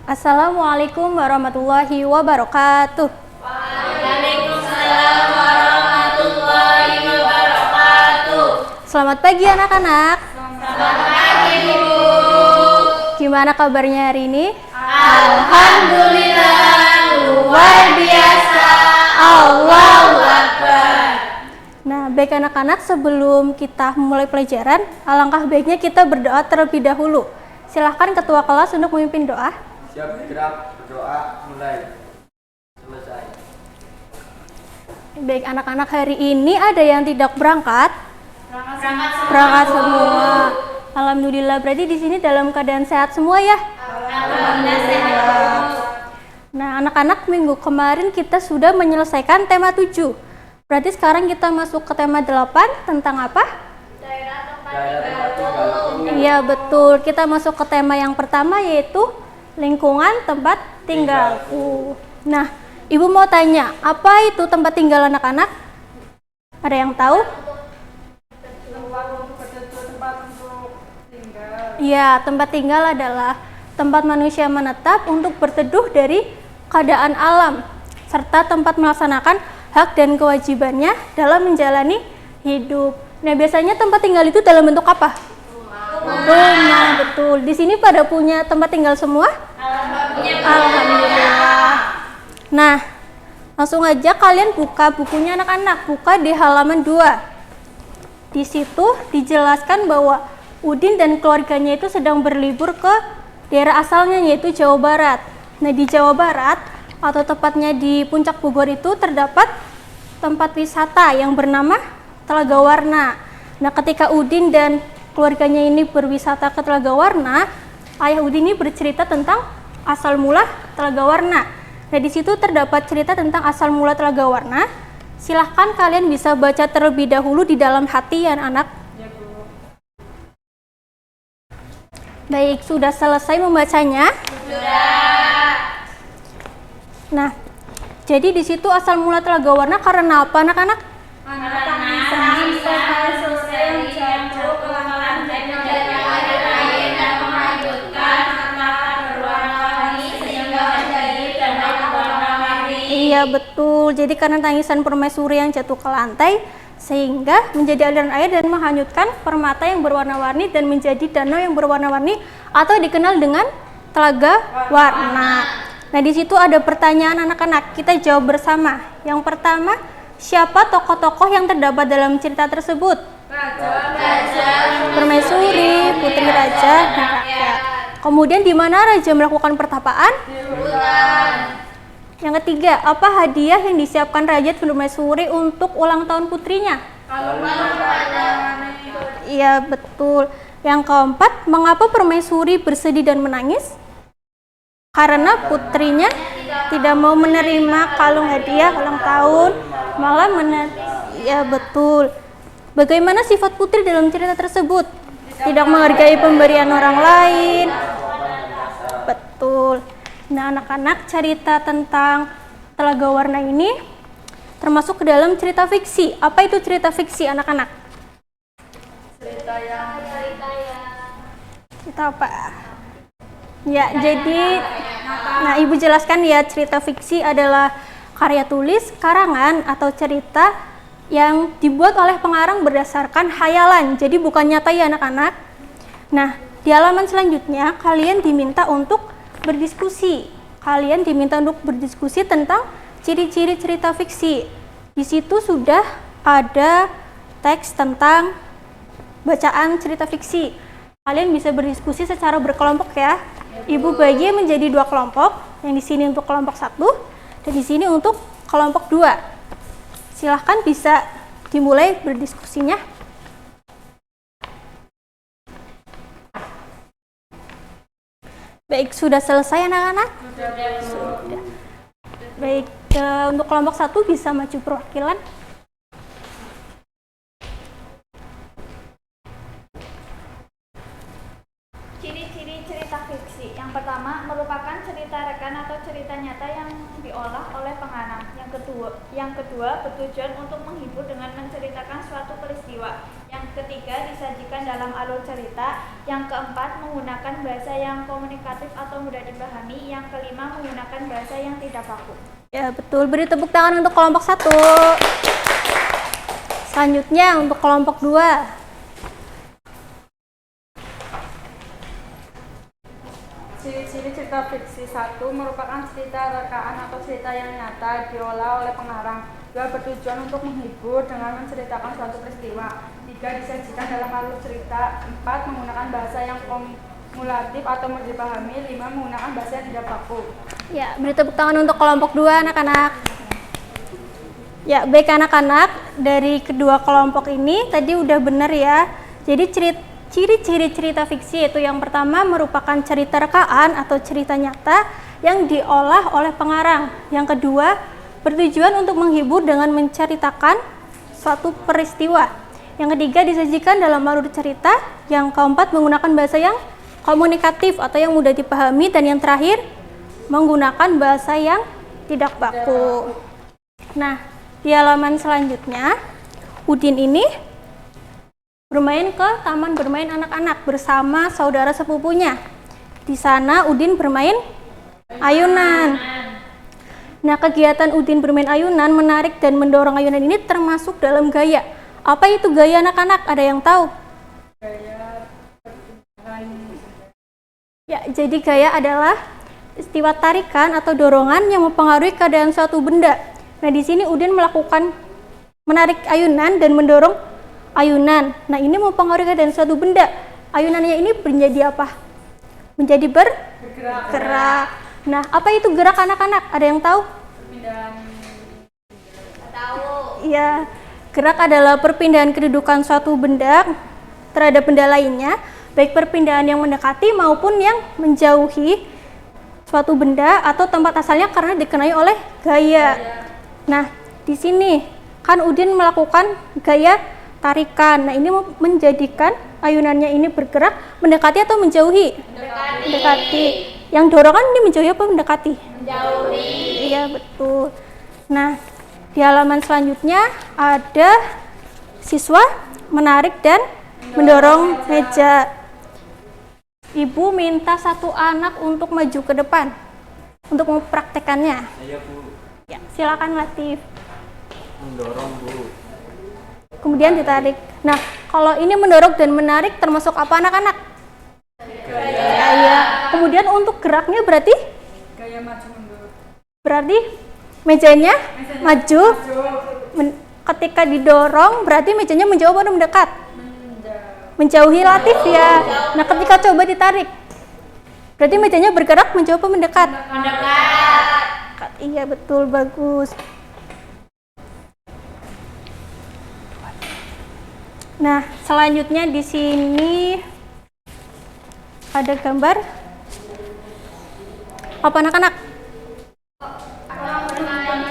Assalamualaikum warahmatullahi wabarakatuh. Waalaikumsalam warahmatullahi wabarakatuh. Selamat pagi anak-anak. Selamat pagi Ibu. Gimana kabarnya hari ini? Alhamdulillah, luar biasa. Allahu Akbar. Nah, baik anak-anak, sebelum kita mulai pelajaran, alangkah baiknya kita berdoa terlebih dahulu. Silahkan ketua kelas untuk memimpin doa. Siap, gerak, berdoa, mulai. Selesai. Baik anak-anak, hari ini ada yang tidak berangkat? Berangkat semua. Alhamdulillah, berarti di sini dalam keadaan sehat semua ya? Alhamdulillah sehat. Nah, anak-anak, minggu kemarin kita sudah menyelesaikan tema 7. Berarti sekarang kita masuk ke tema 8 tentang apa? Daerah tempat tinggal. Iya, betul. Kita masuk ke tema yang pertama, yaitu lingkungan tempat tinggalku. Nah, Ibu mau tanya, apa itu tempat tinggal anak-anak? Ada yang tahu? Iya, tempat tinggal adalah tempat manusia menetap untuk berteduh dari keadaan alam, serta tempat melaksanakan hak dan kewajibannya dalam menjalani hidup. Nah, biasanya tempat tinggal itu dalam bentuk apa? Rumah, betul. Di sini pada punya tempat tinggal semua? Alhamdulillah. Nah, langsung aja kalian buka bukunya anak-anak. Buka di halaman 2. Di situ dijelaskan bahwa Udin dan keluarganya itu sedang berlibur ke daerah asalnya, yaitu Jawa Barat. Nah, di Jawa Barat, atau tepatnya di Puncak Bogor itu terdapat tempat wisata yang bernama Telaga Warna. Nah, ketika Udin dan keluarganya ini berwisata ke Telaga Warna, ayah Udin ini bercerita tentang asal mula Telaga Warna. Nah, di situ terdapat cerita tentang asal mula Telaga Warna. Silahkan kalian bisa baca terlebih dahulu di dalam hati ya anak. Baik, sudah selesai membacanya? Sudah. Nah, jadi di situ asal mula Telaga Warna karena apa anak-anak? Karena sosial yang jauh kelancaran dan menjaga air dan melanjutkan mata berwarna-warni sehingga menjadi damai berwarna-warni. Iya, betul. Jadi karena tangisan permaisuri yang jatuh ke lantai sehingga menjadi aliran air dan menghanyutkan permata yang berwarna-warni dan menjadi danau yang berwarna-warni atau dikenal dengan Telaga Warna. Nah, di situ ada pertanyaan anak-anak, kita jawab bersama. Yang pertama, siapa tokoh-tokoh yang terdapat dalam cerita tersebut? Raja, Permaisuri, putri raja, dan rakyat. Kemudian di mana raja melakukan pertapaan? hutan. Yang ketiga, apa hadiah yang disiapkan raja Permaisuri untuk ulang tahun putrinya? Iya, betul. Yang keempat, mengapa Permaisuri bersedih dan menangis? Karena putrinya tidak mau menerima kalung hadiah ulang tahun, malah ya betul. Bagaimana sifat putri dalam cerita tersebut? Tidak menghargai pemberian orang lain. Betul. Nah, anak-anak, cerita tentang Telaga Warna ini termasuk ke dalam cerita fiksi. Apa itu cerita fiksi anak-anak? Cerita apa? Ya, jadi nah, Ibu jelaskan ya, cerita fiksi adalah karya tulis, karangan, atau cerita yang dibuat oleh pengarang berdasarkan khayalan. Jadi bukan nyata ya anak-anak. Nah, di halaman selanjutnya kalian diminta untuk berdiskusi. Kalian diminta untuk berdiskusi tentang ciri-ciri cerita fiksi. Di situ sudah ada teks tentang bacaan cerita fiksi. Kalian bisa berdiskusi secara berkelompok ya. Ibu bagi menjadi 2 kelompok, yang di sini untuk kelompok 1 dan di sini untuk kelompok 2. Silahkan bisa dimulai berdiskusinya. Baik, sudah selesai anak-anak? Sudah. Baik, untuk kelompok 1 bisa maju perwakilan. Ciri-ciri cerita fiksi. Yang pertama, merupakan cerita rekan atau cerita nyata yang diolah oleh pengarang. Yang kedua, bertujuan untuk menghibur dengan menceritakan suatu peristiwa. Yang ketiga, disajikan dalam alur cerita. Yang keempat, menggunakan bahasa yang komunikatif atau mudah dipahami. Yang kelima, menggunakan bahasa yang tidak baku. Ya, betul. Beri tepuk tangan untuk kelompok 1. Selanjutnya untuk kelompok 2. Ciri-ciri cerita fiksi. 1. Merupakan cerita rekaan atau cerita yang nyata diolah oleh pengarang. 2. Bertujuan untuk menghibur dengan menceritakan suatu peristiwa. 3. Disajikan dalam alur cerita. 4. Menggunakan bahasa yang kumulatif atau mudah dipahami. 5. Menggunakan bahasa yang tidak baku. Ya, beri tepuk tangan untuk kelompok 2 anak-anak. Ya, baik anak-anak, dari kedua kelompok ini tadi udah benar ya. Jadi ciri-ciri cerita fiksi itu yang pertama merupakan cerita rekaan atau cerita nyata yang diolah oleh pengarang. Yang kedua, bertujuan untuk menghibur dengan menceritakan suatu peristiwa. Yang ketiga, disajikan dalam alur cerita. Yang keempat, menggunakan bahasa yang komunikatif atau yang mudah dipahami. Dan yang terakhir, menggunakan bahasa yang tidak baku. Nah, di halaman selanjutnya, Udin ini bermain ke taman bermain anak-anak bersama saudara sepupunya. Di sana Udin bermain ayunan. Nah, kegiatan Udin bermain ayunan, menarik dan mendorong ayunan ini termasuk dalam gaya. Apa itu gaya anak-anak? Ada yang tahu? Ya, jadi gaya adalah istiwa tarikan atau dorongan yang mempengaruhi keadaan suatu benda. Nah, di sini Udin melakukan menarik ayunan dan mendorong ayunan. Nah, ini mempengaruhi keadaan suatu benda. Ayunannya ini menjadi apa? Menjadi bergerak. Nah, apa itu gerak anak-anak? Ada yang tahu? Tahu. Ya, gerak adalah perpindahan kedudukan suatu benda terhadap benda lainnya, baik perpindahan yang mendekati maupun yang menjauhi suatu benda atau tempat asalnya karena dikenai oleh gaya. Nah, di sini kan Udin melakukan gaya tarikan. Nah, ini menjadikan ayunannya ini bergerak mendekati atau menjauhi? Mendekati. Yang dorongan ini menjauhi apa mendekati? Menjauhi. Iya, betul. Nah, di halaman selanjutnya ada siswa menarik dan mendorong meja. Ibu minta satu anak untuk maju ke depan untuk mempraktekannya. Saya Bu, Ya, silakan Latif. mendorong Bu. Kemudian ditarik. Nah, kalau ini mendorong dan menarik termasuk apa anak-anak? Gaya. Kemudian untuk geraknya berarti? Gaya maju mundur. Berarti mejanya maju. Ketika didorong berarti mejanya menjauh atau mendekat? Menjauhi Latif ya. Nah, ketika coba ditarik berarti mejanya bergerak menjauh atau mendekat? Mendekat. Iya, betul, bagus. Nah, selanjutnya di sini ada gambar apa anak-anak?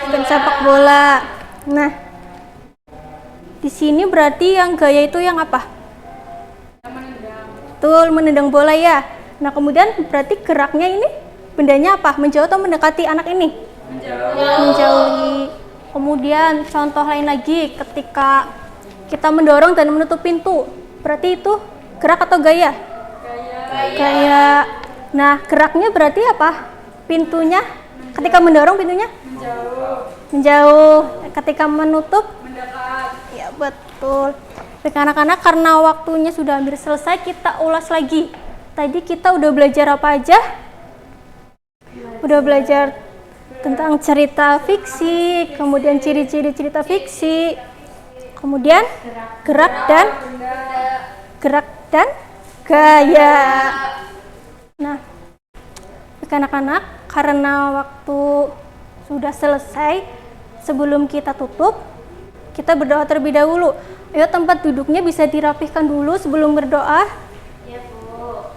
Bukan sepak bola. Nah, di sini berarti yang gaya itu yang apa? Betul, menendang bola ya. Nah, kemudian berarti geraknya ini bendanya apa? Menjauh atau mendekati anak ini? Menjauhi. Kemudian contoh lain lagi, ketika kita mendorong dan menutup pintu, berarti itu gerak atau gaya? Gaya. Nah, geraknya berarti apa? Pintunya, ketika mendorong pintunya? Menjauh. Ketika menutup? Mendekat. Ya, betul. Baik anak-anak, karena waktunya sudah hampir selesai, kita ulas lagi. Tadi kita udah belajar apa aja? Udah belajar tentang cerita fiksi, kemudian ciri-ciri cerita fiksi, kemudian gerak dan gaya. Nah, anak-anak, karena waktu sudah selesai, sebelum kita tutup, kita berdoa terlebih dahulu. Ayo, tempat duduknya bisa dirapihkan dulu sebelum berdoa. Ya, Bu.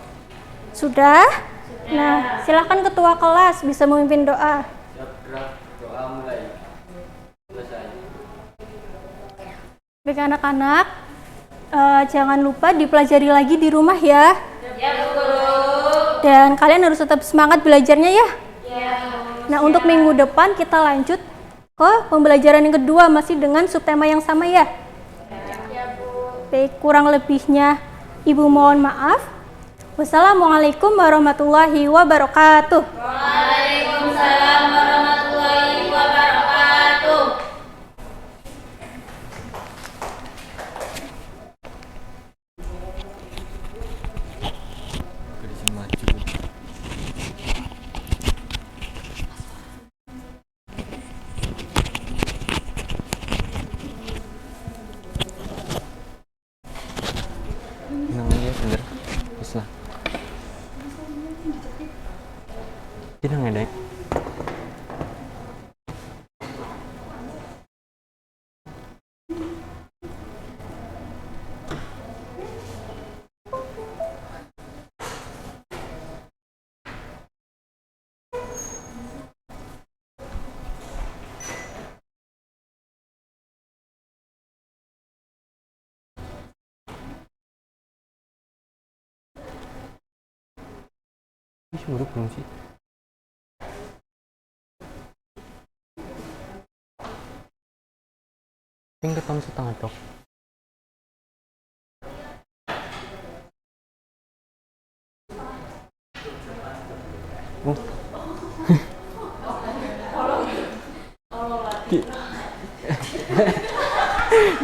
Sudah? Nah, silakan ketua kelas bisa memimpin doa. Siap gerak, doa mulai. Selesai. Baik anak-anak, jangan lupa dipelajari lagi di rumah ya. Ya, Bu Guru. Dan kalian harus tetap semangat belajarnya ya. Ya, Bu. Nah, untuk minggu depan kita lanjut ke pembelajaran yang kedua masih dengan subtema yang sama ya. Ya, Bu. Baik, kurang lebihnya Ibu mohon maaf. Wassalamualaikum warahmatullahi wabarakatuh. Waalaikumsalam warahmatullahi wabarakatuh. Namanya bener. Wis lah. Tidak ngedek. Ih, suruh belum sih? Ping keton setengah dok.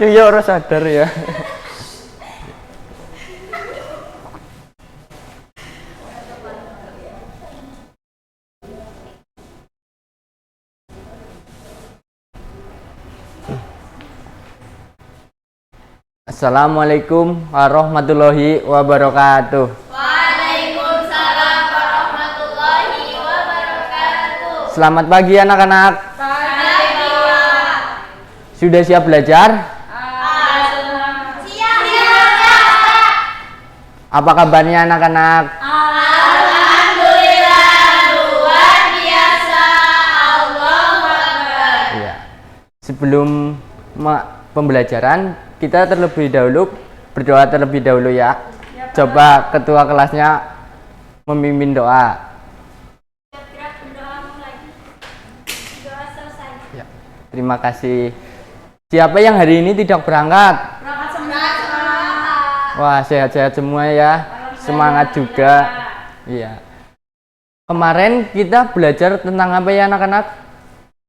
Ya orang sadar ya. Assalamualaikum warahmatullahi wabarakatuh. Waalaikumsalam warahmatullahi wabarakatuh. Selamat pagi anak-anak. Pagi, Pak. Sudah siap belajar? Siap. Apa kabarnya anak-anak? Alhamdulillah luar biasa. Allahu Akbar. Iya. Sebelum pembelajaran, kita terlebih dahulu berdoa terlebih dahulu ya. Coba ketua kelasnya memimpin doa. Doa selesai. Ya. Terima kasih. Siapa yang hari ini tidak berangkat? Wah, sehat-sehat semua ya. Semangat juga. Iya. Kemarin kita belajar tentang apa ya anak-anak?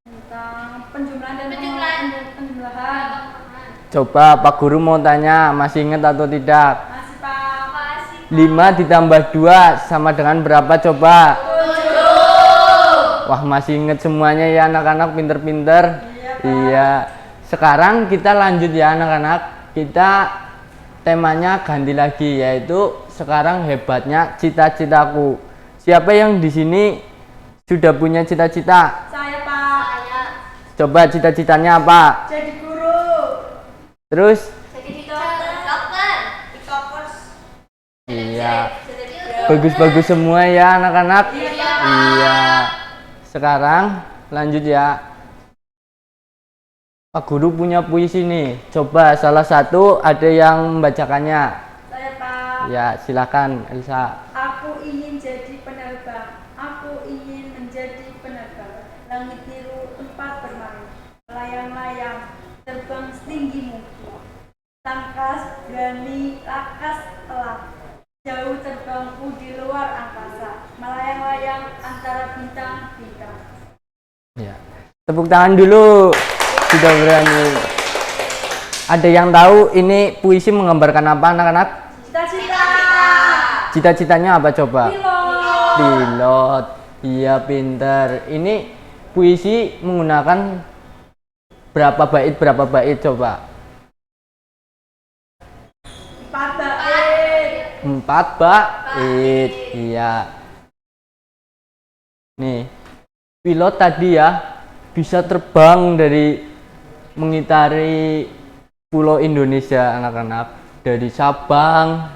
Tentang penjumlahan dan Penjumlahan. penjumlahan. Coba Pak Guru mau tanya, masih ingat atau tidak? Masih Pak. 5 ditambah 2 sama dengan berapa coba? 7. Wah, masih ingat semuanya ya anak-anak, pinter-pinter. Iya. Sekarang kita lanjut ya anak-anak. Kita temanya ganti lagi, yaitu sekarang hebatnya cita-citaku. Siapa yang di sini sudah punya cita-cita? Saya Pak. Coba cita-citanya apa? Jadi guru. Terus? Jadi dokter. Iya. Bagus-bagus semua ya anak-anak. Iya. Sekarang lanjut ya. Pak Guru punya puisi nih. Coba salah satu ada yang membacakannya. Saya Pak. Ya, silakan Elsa. Aku ingin jadi penerbang. Aku ingin menjadi penerbang. Langit biru tempat bermain. Layang-layang terbang setinggi mungkin. Tangkas, berani, lakas, telak. Jauh terbangku di luar angkasa. Melayang-layang antara bintang-bintang. Ya. Tepuk tangan dulu. Sudah berani. Ada yang tahu ini puisi menggambarkan apa anak-anak? Cita-cita. Cita-citanya apa coba? Pilot. Pilot. Iya, pinter. Ini puisi menggunakan berapa bait coba? 4 bait. 4 bait. Iya. Nih, pilot tadi ya bisa terbang dari mengitari pulau Indonesia anak-anak, dari Sabang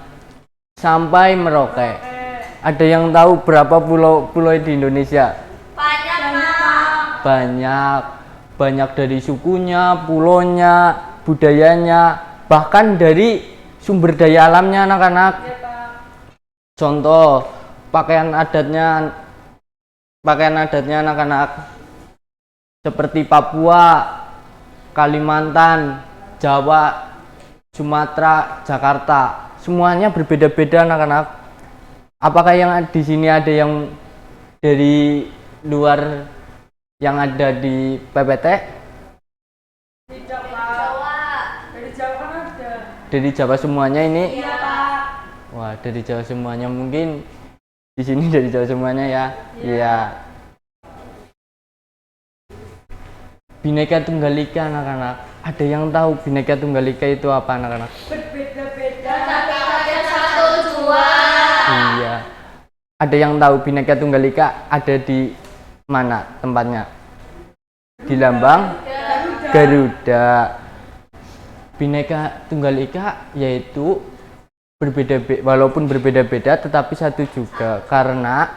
sampai Merauke. Ada yang tahu berapa pulau di Indonesia? Banyak, Pak. Banyak dari sukunya, pulaunya, budayanya, bahkan dari sumber daya alamnya anak-anak. Contoh pakaian adatnya anak-anak seperti Papua, Kalimantan, Jawa, Sumatera, Jakarta, semuanya berbeda-beda anak-anak. Apakah yang di sini ada yang dari luar yang ada di PPT? Tidak, Pak. Dari Jawa kan ada. Dari Jawa semuanya ini? Iya, Pak. Wah, dari Jawa semuanya, mungkin di sini dari Jawa semuanya ya. Iya. Bhinneka Tunggal Ika anak-anak. Ada yang tahu Bhinneka Tunggal Ika itu apa anak-anak? Berbeda-beda. Tapi ada satu tujuan. Iya. Ada yang tahu Bhinneka Tunggal Ika ada di mana tempatnya? Di lambang Garuda. Bhinneka Tunggal Ika yaitu walaupun berbeda-beda tetapi satu juga, karena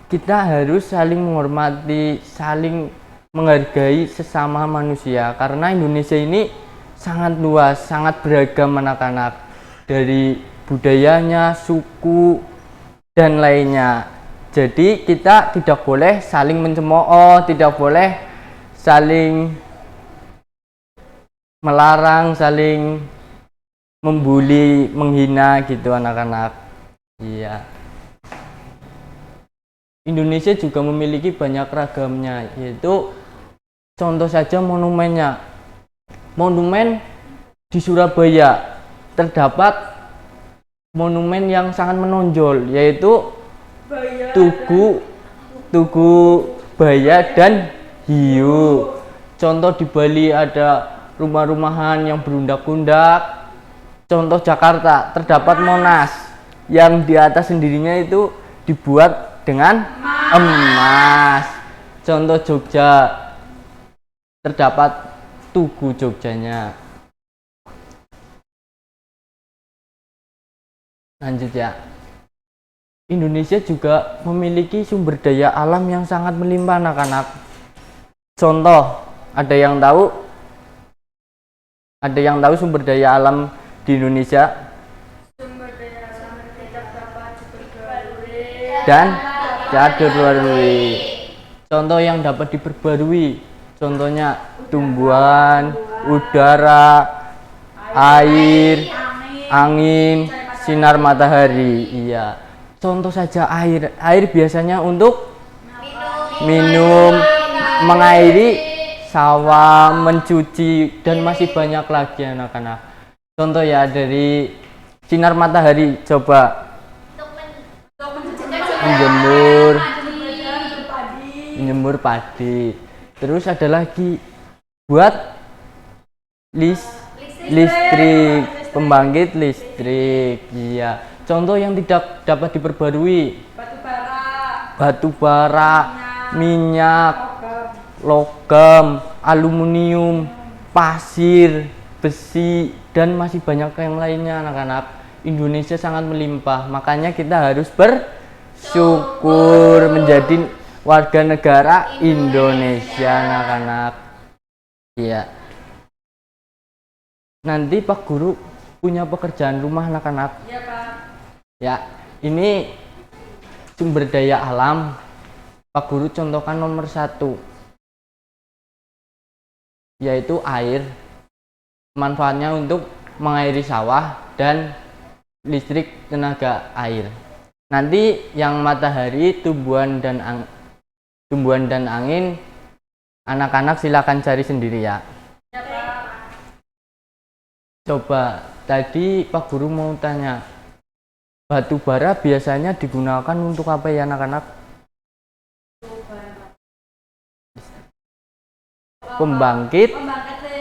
kita harus saling menghormati, saling menghargai sesama manusia, karena Indonesia ini sangat luas, sangat beragam anak-anak, dari budayanya, suku, dan lainnya. Jadi kita tidak boleh saling mencemooh, tidak boleh saling melarang, saling membuli, menghina gitu anak-anak. Iya. Indonesia juga memiliki banyak ragamnya, yaitu contoh saja monumennya. Monumen di Surabaya terdapat monumen yang sangat menonjol, yaitu Tugu Baya dan Hiu. Contoh di Bali ada rumah-rumahan yang berundak-undak. Contoh Jakarta terdapat Monas yang di atas sendirinya itu dibuat dengan emas. Contoh Jogja terdapat Tugu Jogjanya. Lanjut ya. Indonesia juga memiliki sumber daya alam yang sangat melimpah anak-anak. Contoh, ada yang tahu? Ada yang tahu sumber daya alam di Indonesia? Sumber daya alam tidak dapat diperbarui. Dan diperbarui. Contoh yang dapat diperbarui, contohnya tumbuhan, udara, air, angin, sinar matahari. Iya. Contoh saja air. Air biasanya untuk minum, mengairi sawah, mencuci, dan masih banyak lagi anak-anak. Contoh ya dari sinar matahari, coba menjemur padi. Terus ada lagi buat listrik, pembangkit listrik. Iya. Contoh yang tidak dapat diperbarui, batu bara, minyak, logam, aluminium, pasir, besi, dan masih banyak yang lainnya anak-anak. Indonesia sangat melimpah, makanya kita harus bersyukur menjadi warga negara Indonesia anak-anak. Iya. Nanti Pak Guru punya pekerjaan rumah anak-anak. Iya, Pak. Ya, ini sumber daya alam. Pak Guru contohkan nomor 1, yaitu air. Manfaatnya untuk mengairi sawah dan listrik tenaga air. Nanti yang matahari, tumbuhan dan angin, anak-anak silakan cari sendiri ya. Ya, Pak. Coba tadi Pak Guru mau tanya, batu bara biasanya digunakan untuk apa ya anak-anak?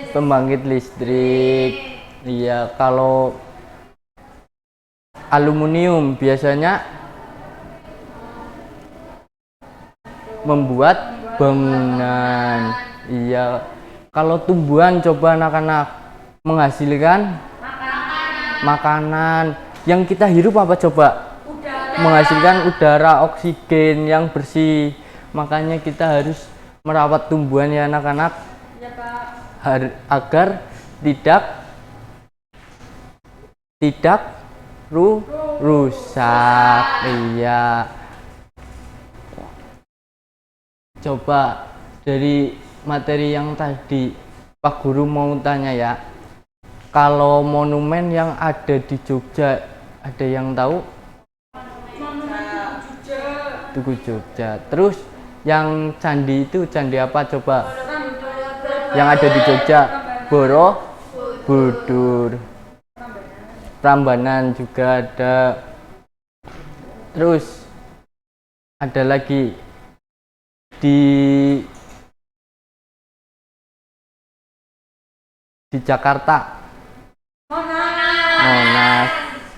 Pembangkit listrik. Iya, kalau aluminium biasanya membuat bangunan. Iya. Kalau tumbuhan coba anak-anak menghasilkan makanan. Yang kita hirup apa coba? Menghasilkan udara, oksigen yang bersih. Makanya kita harus merawat tumbuhan ya anak-anak. Ya, Pak. Agar tidak rusak. Iya. Coba dari materi yang tadi Pak Guru mau tanya ya. Kalau monumen yang ada di Jogja, ada yang tahu? Tugu Jogja. Terus yang candi itu candi apa coba? Yang ada di Jogja, Borobudur. Prambanan juga ada. Terus ada lagi di Jakarta, Monas.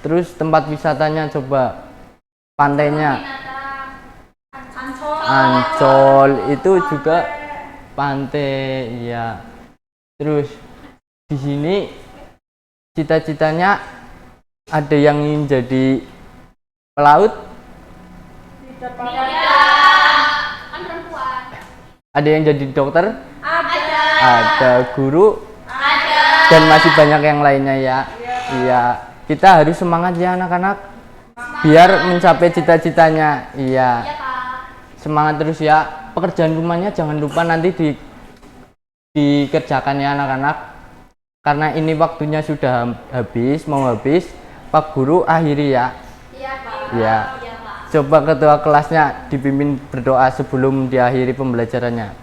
Terus tempat wisatanya coba, pantainya Ancol itu juga pantai ya. Terus di sini cita-citanya ada yang ingin jadi pelaut, ada yang jadi dokter, ada guru, dan masih banyak yang lainnya ya. Iya, kita harus semangat ya anak-anak, biar mencapai cita-citanya. Iya, semangat terus ya. Pekerjaan rumahnya jangan lupa nanti dikerjakan ya anak-anak, karena ini waktunya sudah habis, mau habis. Pak Guru akhiri ya. Iya, Pak. Ya. Coba ketua kelasnya dipimpin berdoa sebelum diakhiri pembelajarannya.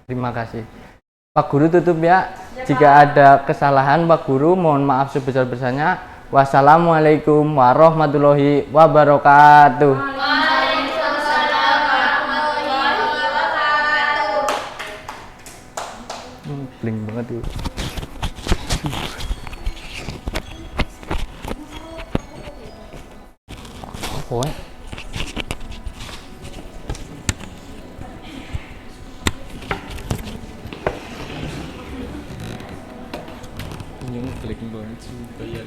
Terima kasih. Pak Guru tutup ya. Jika ada kesalahan Pak Guru mohon maaf sebesar-besarnya. Wassalamualaikum warahmatullahi wabarakatuh. Waalaikumsalam warahmatullahi wabarakatuh. Bling banget tuh. Apa ya? Những click banget sih kayak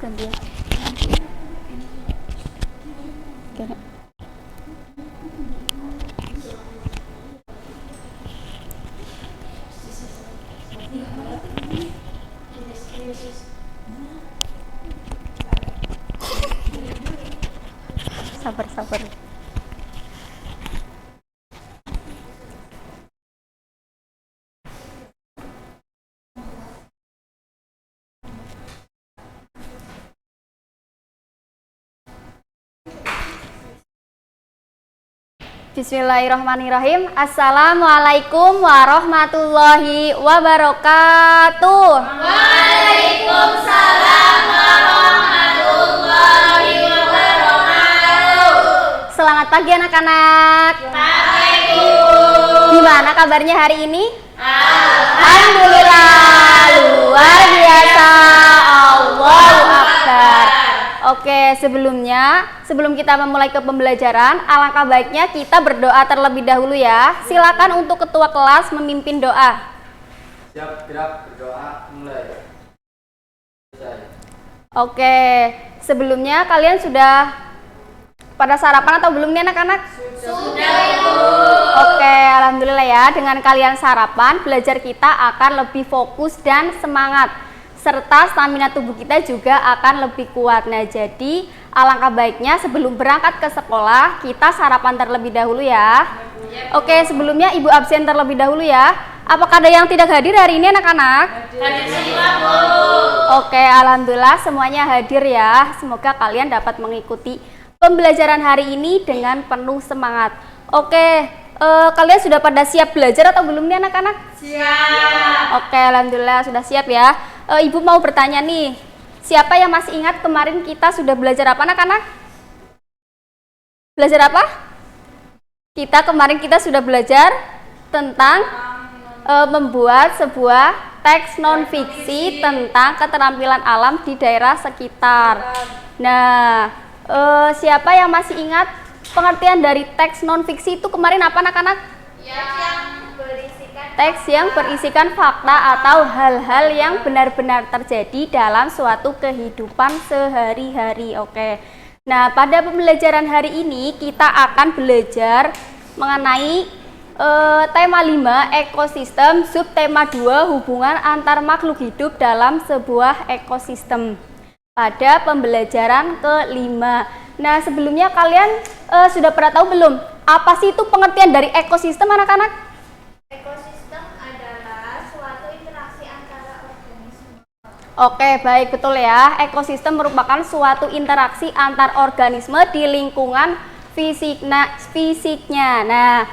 gantian. Oke. Sabar. Bismillahirrahmanirrahim. Assalamualaikum warahmatullahi wabarakatuh. Waalaikumsalam warahmatullahi wabarakatuh. Selamat pagi anak-anak. Pagi. Gimana kabarnya hari ini? Alhamdulillah, luar biasa. Allahu Akbar. Oke, sebelum kita memulai ke pembelajaran, alangkah baiknya kita berdoa terlebih dahulu ya. Silakan untuk ketua kelas memimpin doa. Siap, gerak, berdoa, mulai. Selesai. Oke, sebelumnya kalian sudah pada sarapan atau belum nih anak-anak? Sudah, Ibu. Oke, alhamdulillah ya. Dengan kalian sarapan, belajar kita akan lebih fokus dan semangat. Serta stamina tubuh kita juga akan lebih kuat. Nah, jadi alangkah baiknya sebelum berangkat ke sekolah, kita sarapan terlebih dahulu ya. Oke, sebelumnya Ibu absen terlebih dahulu ya. Apakah ada yang tidak hadir hari ini anak-anak? Hadir semua, Bu. Oke, alhamdulillah semuanya hadir ya. Semoga kalian dapat mengikuti pembelajaran hari ini dengan penuh semangat. Oke, kalian sudah pada siap belajar atau belum nih anak-anak? Siap. Oke, alhamdulillah sudah siap ya. Ibu mau bertanya nih, siapa yang masih ingat kemarin kita sudah belajar apa anak-anak? Belajar apa? Kemarin kita sudah belajar tentang membuat sebuah teks non-fiksi tentang keterampilan alam di daerah sekitar. Nah, siapa yang masih ingat pengertian dari teks non-fiksi itu kemarin apa anak-anak? Teks yang berisikan fakta atau hal-hal yang benar-benar terjadi dalam suatu kehidupan sehari-hari. Oke. Nah, pada pembelajaran hari ini kita akan belajar mengenai tema 5 ekosistem, subtema 2 hubungan antar makhluk hidup dalam sebuah ekosistem. Pada pembelajaran ke-5. Nah, sebelumnya kalian sudah pernah tahu belum? Apa sih itu pengertian dari ekosistem anak-anak? Ekosistem adalah suatu interaksi antara organisme. Oke, baik, betul ya. Ekosistem merupakan suatu interaksi antar organisme di lingkungan fisiknya. Nah,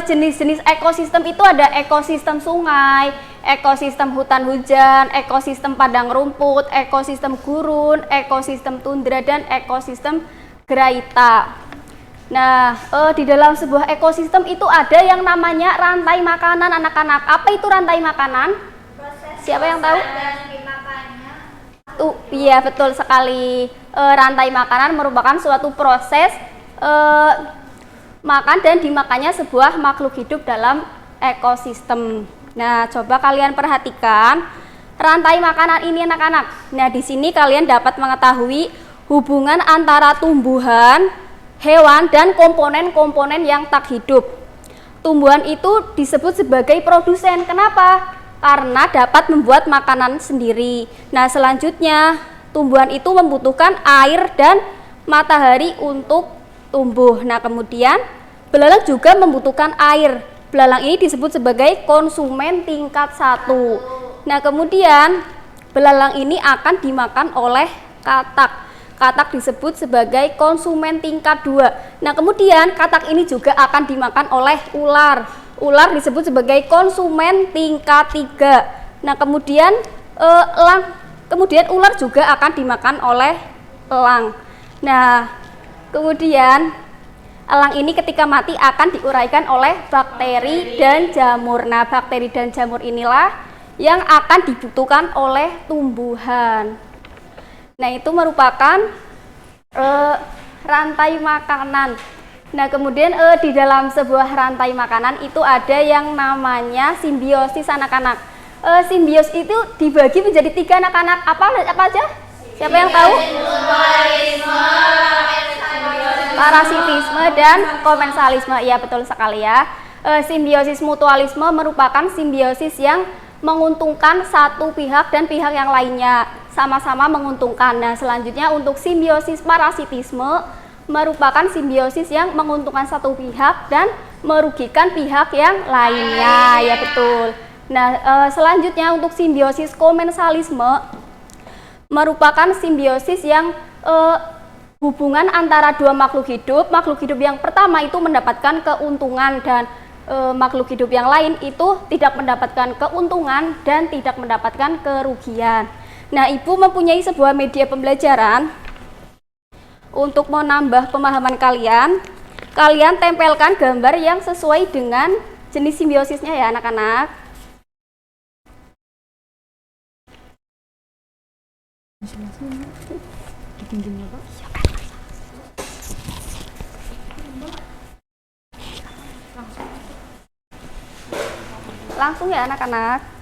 jenis-jenis ekosistem itu ada ekosistem sungai, ekosistem hutan hujan, ekosistem padang rumput, ekosistem gurun, ekosistem tundra, dan ekosistem graita. Nah, di dalam sebuah ekosistem itu ada yang namanya rantai makanan anak-anak. Apa itu rantai makanan? Siapa yang tahu? Iya, betul sekali. Rantai makanan merupakan suatu proses makan dan dimakannya sebuah makhluk hidup dalam ekosistem. Nah, coba kalian perhatikan rantai makanan ini anak-anak. Nah, di sini kalian dapat mengetahui hubungan antara tumbuhan, hewan, dan komponen-komponen yang tak hidup. Tumbuhan itu disebut sebagai produsen. Kenapa? Karena dapat membuat makanan sendiri. Nah, selanjutnya tumbuhan itu membutuhkan air dan matahari untuk tumbuh. Nah, kemudian belalang juga membutuhkan air. Belalang ini disebut sebagai konsumen tingkat 1. Nah, kemudian belalang ini akan dimakan oleh katak. Katak disebut sebagai konsumen tingkat 2. Nah, kemudian katak ini juga akan dimakan oleh ular. Ular disebut sebagai konsumen tingkat 3. Nah, kemudian ular juga akan dimakan oleh elang. Nah, kemudian elang ini ketika mati akan diuraikan oleh bakteri dan jamur. Nah, bakteri dan jamur inilah yang akan dibutuhkan oleh tumbuhan. Nah, itu merupakan rantai makanan. Nah, kemudian di dalam sebuah rantai makanan itu ada yang namanya simbiosis anak-anak. Simbiosis itu dibagi menjadi 3 anak-anak. Apa aja? Siapa yang tahu? Parasitisme dan komensalisme. Iya, betul sekali ya. Simbiosis mutualisme merupakan simbiosis yang menguntungkan satu pihak dan pihak yang lainnya, sama-sama menguntungkan. Nah, selanjutnya untuk simbiosis parasitisme merupakan simbiosis yang menguntungkan satu pihak dan merugikan pihak yang lainnya. Ya, betul. Nah, selanjutnya untuk simbiosis komensalisme merupakan simbiosis yang hubungan antara dua makhluk hidup yang pertama itu mendapatkan keuntungan dan makhluk hidup yang lain itu tidak mendapatkan keuntungan dan tidak mendapatkan kerugian. Nah, Ibu mempunyai sebuah media pembelajaran untuk menambah pemahaman kalian. Kalian tempelkan gambar yang sesuai dengan jenis simbiosisnya ya anak-anak. Langsung ya anak-anak.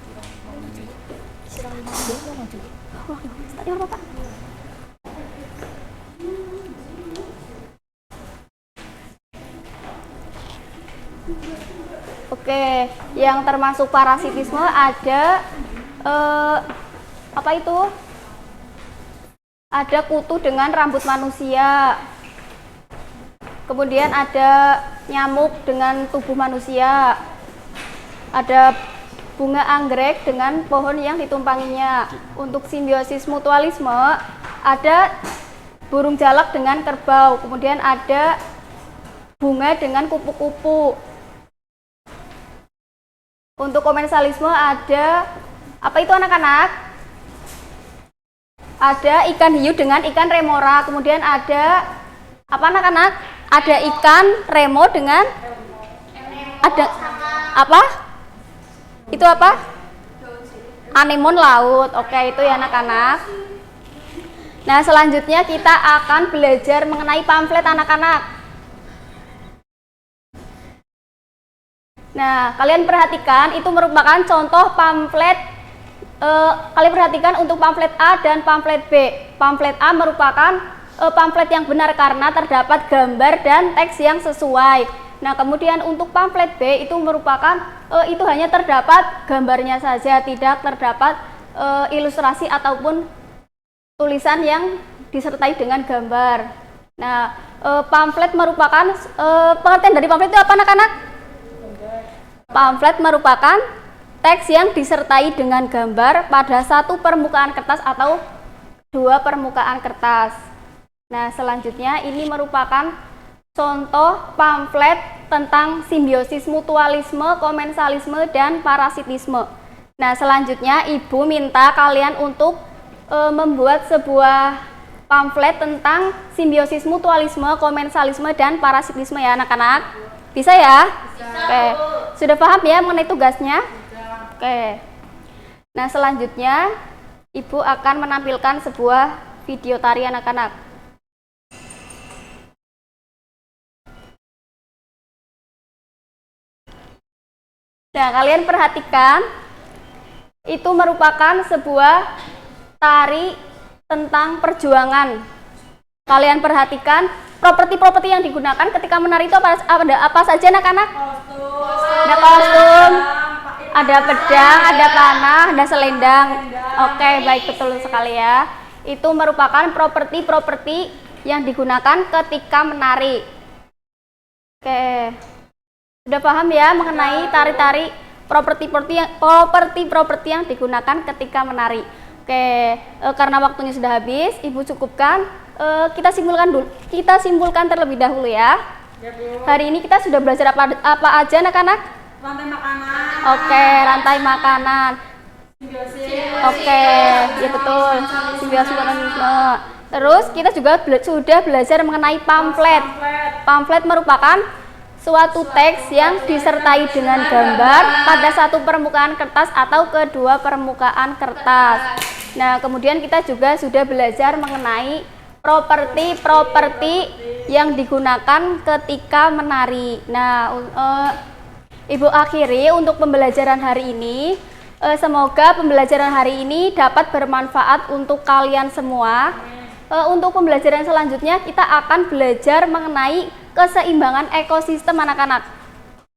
Oke, yang termasuk parasitisme ada apa itu? Ada kutu dengan rambut manusia. Kemudian ada nyamuk dengan tubuh manusia. Ada bunga anggrek dengan pohon yang ditumpanginya. Untuk simbiosis mutualisme ada burung jalak dengan kerbau. Kemudian ada bunga dengan kupu-kupu. Untuk komensalisme ada apa itu anak-anak? Ada ikan hiu dengan ikan remora. Kemudian ada apa anak-anak? Ada ikan remo dengan ada apa? Itu apa? Anemon laut. Oke, itu ya anak-anak. Nah, selanjutnya kita akan belajar mengenai pamflet anak-anak. Nah, kalian perhatikan itu merupakan contoh pamflet. Kalian perhatikan untuk pamflet A dan pamflet B. Pamflet A merupakan pamflet yang benar karena terdapat gambar dan teks yang sesuai. Nah, kemudian untuk pamflet B itu merupakan itu hanya terdapat gambarnya saja, tidak terdapat ilustrasi ataupun tulisan yang disertai dengan gambar. Nah, pamflet merupakan pengertian dari pamflet itu apa anak-anak? Pamflet merupakan teks yang disertai dengan gambar pada satu permukaan kertas atau dua permukaan kertas. Nah, selanjutnya ini merupakan contoh pamflet tentang simbiosis mutualisme, komensalisme, dan parasitisme. Nah, selanjutnya Ibu minta kalian untuk membuat sebuah pamflet tentang simbiosis mutualisme, komensalisme, dan parasitisme ya anak-anak. Bisa ya? Bisa. Oke. Sudah paham ya mengenai tugasnya? Oke. Nah, selanjutnya Ibu akan menampilkan sebuah video tari anak-anak. Nah, kalian perhatikan, itu merupakan sebuah tari tentang perjuangan. Kalian perhatikan properti-properti yang digunakan ketika menari itu apa saja anak-anak? Ada kostum, ada pedang, ada panah, ada selendang. Oke, baik, betul sekali ya. Itu merupakan properti-properti yang digunakan ketika menari. Oke. Sudah paham ya mengenai tari-tari properti-properti yang digunakan ketika menari. Oke, karena waktunya sudah habis, Ibu cukupkan. Kita simpulkan terlebih dahulu ya. Hari ini kita sudah belajar apa aja anak-anak? Rantai makanan. Oke, rantai makanan. Oke, ya betul. Simbiosis mutualisme. Terus kita juga sudah belajar mengenai pamflet. Pamflet merupakan suatu teks yang disertai dengan gambar pada satu permukaan kertas atau kedua permukaan kertas. Nah, kemudian kita juga sudah belajar mengenai properti-properti yang digunakan ketika menari. Nah, Ibu akhiri untuk pembelajaran hari ini. Semoga pembelajaran hari ini dapat bermanfaat untuk kalian semua. Untuk pembelajaran selanjutnya kita akan belajar mengenai keseimbangan ekosistem anak-anak.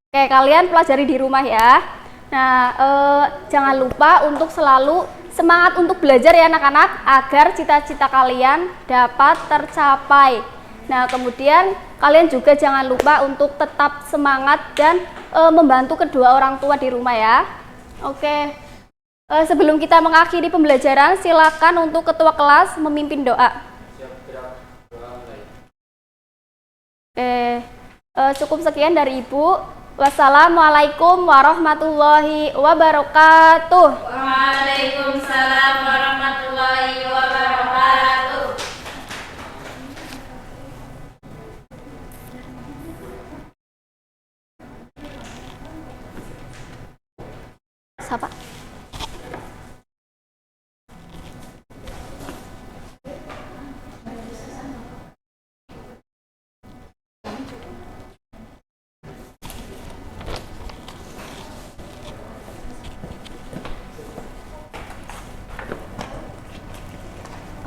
Oke, kalian pelajari di rumah ya. Nah, jangan lupa untuk selalu semangat untuk belajar ya anak-anak, agar cita-cita kalian dapat tercapai. Nah, kemudian kalian juga jangan lupa untuk tetap semangat dan membantu kedua orang tua di rumah ya. Oke, sebelum kita mengakhiri pembelajaran, silakan untuk ketua kelas memimpin doa. Cukup sekian dari Ibu. Wassalamualaikum warahmatullahi wabarakatuh. Waalaikumsalam warahmatullahi wabarakatuh. Siapa?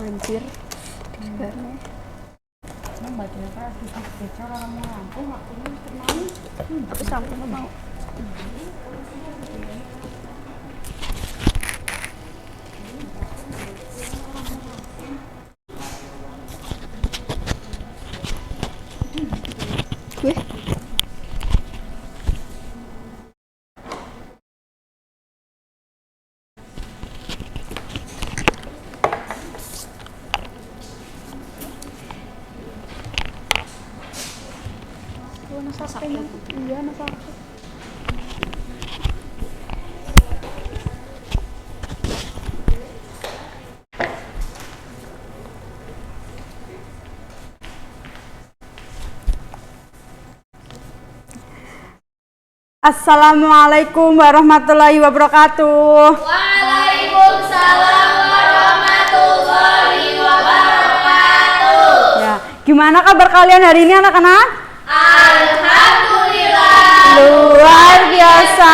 Anjir. Aku sampai mau. Gue. Iya, nasa aku. Assalamualaikum warahmatullahi wabarakatuh. Waalaikumsalam warahmatullahi wabarakatuh. Ya, gimana kabar kalian hari ini anak-anak? Alhamdulillah. Luar biasa.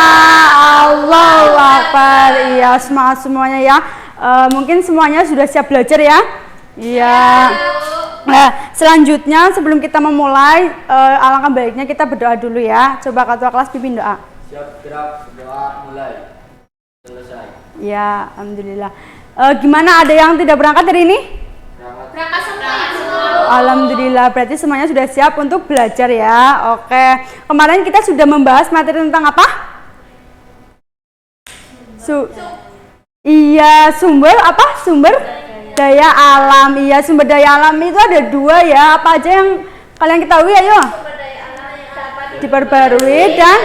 Allahu Akbar. Iya, semangat semuanya ya. Mungkin semuanya sudah siap belajar ya? Iya. Nah, selanjutnya sebelum kita memulai, alangkah baiknya kita berdoa dulu ya. Coba ketua kelas pimpin doa. Siap, gerak, doa, mulai. Selesai. Ya, alhamdulillah. Gimana, ada yang tidak berangkat hari ini? Berangkat semua. Alhamdulillah, berarti semuanya sudah siap untuk belajar ya. Oke, kemarin kita sudah membahas materi tentang apa? Iya, sumber apa? Sumber daya alam. Iya, sumber daya alam itu ada dua ya. Apa aja yang kalian ketahui? Ayo. Diperbarui dan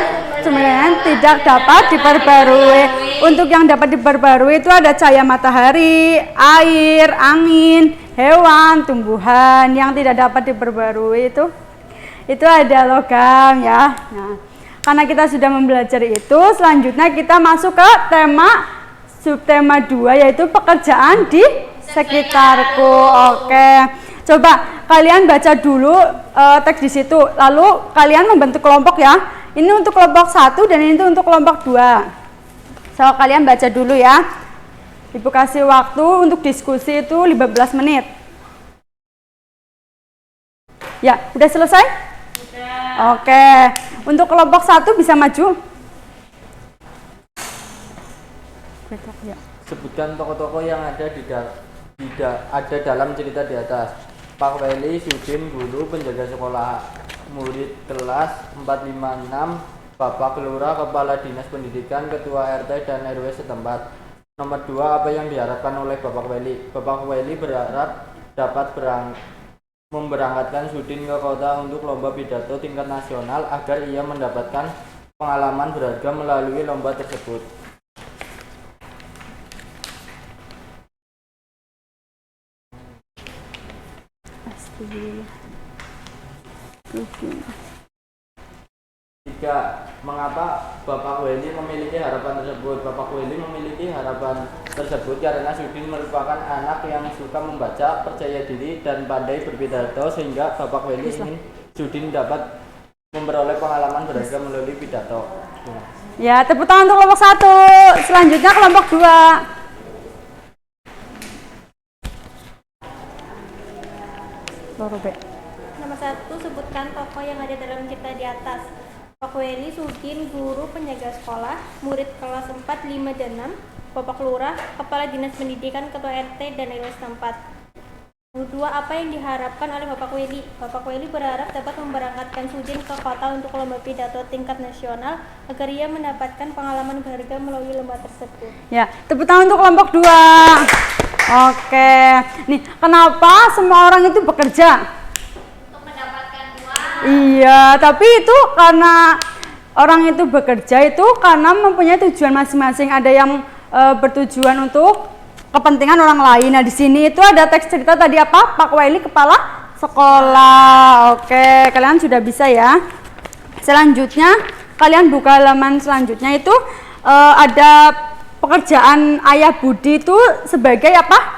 sumber daya yang tidak dapat diperbarui. Untuk yang dapat diperbarui itu ada cahaya matahari, air, angin, hewan, tumbuhan. Yang tidak dapat diperbarui itu ada logam ya. Nah, karena kita sudah mempelajari itu, selanjutnya kita masuk ke subtema 2 yaitu pekerjaan di sekitarku. Oke. Coba kalian baca dulu teks di situ. Lalu kalian membentuk kelompok ya. Ini untuk kelompok 1 dan ini untuk kelompok 2. So, kalian baca dulu ya. Ibu kasih waktu untuk diskusi itu 15 menit. Ya, udah selesai? Udah. Oke. Untuk kelompok 1 bisa maju. Ya. Sebutkan tokoh-tokoh yang ada ada dalam cerita di atas. Pak Weli, Sudin, guru, penjaga sekolah, murid kelas 456, Bapak Kelurahan, Kepala Dinas Pendidikan, Ketua RT dan RW setempat. Nomor 2, apa yang diharapkan oleh Bapak Weli? Bapak Weli berharap dapat memberangkatkan Sudin ke kota untuk lomba pidato tingkat nasional agar ia mendapatkan pengalaman berharga melalui lomba tersebut. Tiga, mengapa Bapak Weli memiliki harapan tersebut? Bapak Weli memiliki harapan tersebut karena Sudin merupakan anak yang suka membaca, percaya diri, dan pandai berpidato, sehingga Bapak Weli ingin Sudin dapat memperoleh pengalaman berharga melalui pidato. Ya, tepuk tangan untuk kelompok 1. Selanjutnya kelompok 2. Nomor 1, sebutkan tokoh yang ada dalam cerita di atas. Pak Weli, Sudin, guru, penjaga sekolah, murid kelas 4, 5, dan 6, Bapak Lurah, Kepala Dinas Pendidikan, Ketua RT, dan RW setempat. Nomor 2, apa yang diharapkan oleh Bapak Weli? Bapak Weli berharap dapat memberangkatkan Sudin ke kota untuk lomba pidato tingkat nasional agar ia mendapatkan pengalaman berharga melalui lomba tersebut. Ya, tepuk tangan untuk kelompok 2. Oke, nih kenapa semua orang itu bekerja? Untuk mendapatkan uang. Iya, tapi itu karena orang itu bekerja itu karena mempunyai tujuan masing-masing. Ada yang bertujuan untuk kepentingan orang lain. Nah, di sini itu ada teks cerita tadi apa? Pak Waili kepala sekolah. Oke, kalian sudah bisa ya. Selanjutnya, kalian buka halaman selanjutnya itu ada pekerjaan Ayah Budi itu sebagai apa?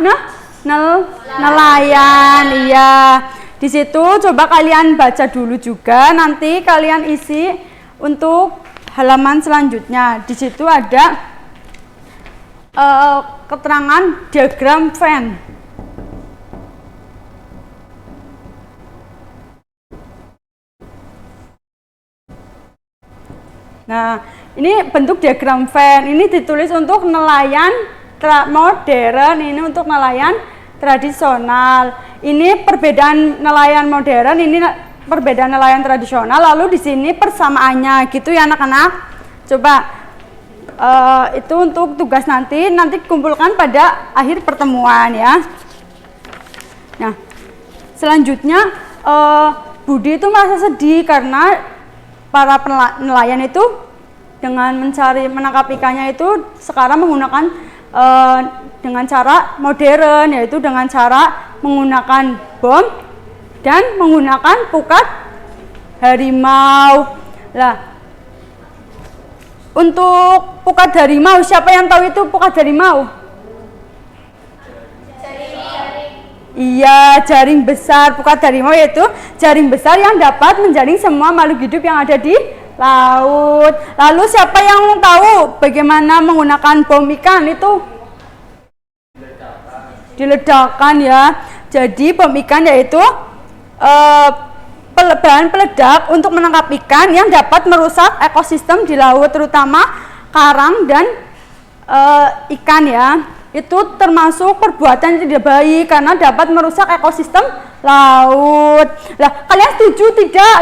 Nelayan. Iya. Di situ coba kalian baca dulu juga, nanti kalian isi untuk halaman selanjutnya. Di situ ada keterangan diagram Venn. Nah, ini bentuk diagram Venn. Ini ditulis untuk nelayan modern, ini untuk nelayan tradisional. Ini perbedaan nelayan modern, ini perbedaan nelayan tradisional. Lalu di sini persamaannya, gitu ya anak-anak. Coba itu untuk tugas nanti kumpulkan pada akhir pertemuan ya. Nah, selanjutnya Budi itu merasa sedih karena para nelayan itu dengan menangkap ikannya itu sekarang menggunakan dengan cara modern, yaitu dengan cara menggunakan bom dan menggunakan pukat harimau. Lah, untuk pukat harimau, siapa yang tahu itu pukat harimau? Iya, jaring besar. Pukat harimau yaitu jaring besar yang dapat menjaring semua makhluk hidup yang ada di laut. Lalu siapa yang tahu bagaimana menggunakan bom ikan itu? Diledakkan ya. Jadi bom ikan yaitu bahan peledak untuk menangkap ikan yang dapat merusak ekosistem di laut, terutama karang dan ikan ya. Itu termasuk perbuatan yang tidak baik karena dapat merusak ekosistem laut. Lah, kalian setuju tidak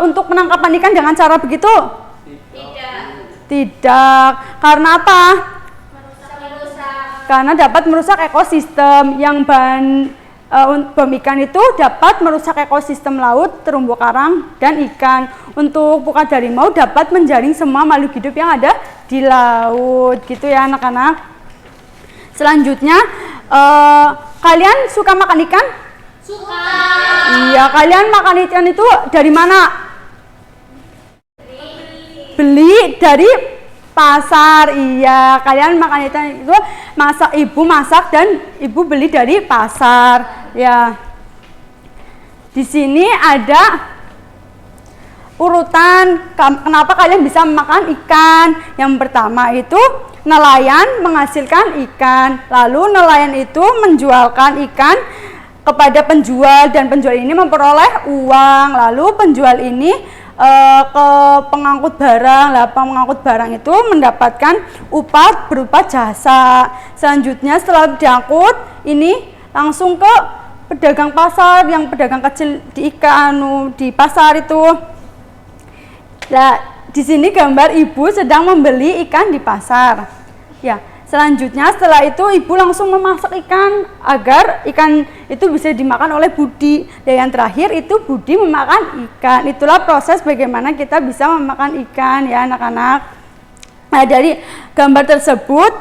untuk penangkapan ikan dengan cara begitu? Tidak. Karena apa? Karena dapat merusak ekosistem. Yang bahan bom ikan itu dapat merusak ekosistem laut, terumbu karang dan ikan. Untuk pukat harimau dapat menjaring semua makhluk hidup yang ada di laut. Gitu ya anak-anak. Selanjutnya, kalian suka makan ikan? Suka. Iya, kalian makan ikan itu dari mana? Beli dari pasar. Iya, kalian makan ikan itu ibu masak dan ibu beli dari pasar. Ya. Di sini ada urutan kenapa kalian bisa makan ikan. Yang pertama itu nelayan menghasilkan ikan, lalu nelayan itu menjualkan ikan kepada penjual dan penjual ini memperoleh uang, lalu penjual ini ke pengangkut barang. Lah, pengangkut barang itu mendapatkan upah berupa jasa. Selanjutnya setelah diangkut ini langsung ke pedagang pasar, yang pedagang kecil di di pasar itu. Nah, di sini gambar ibu sedang membeli ikan di pasar. Ya, selanjutnya setelah itu ibu langsung memasak ikan agar ikan itu bisa dimakan oleh Budi. Dan yang terakhir itu Budi memakan ikan. Itulah proses bagaimana kita bisa memakan ikan ya anak-anak. Nah, dari gambar tersebut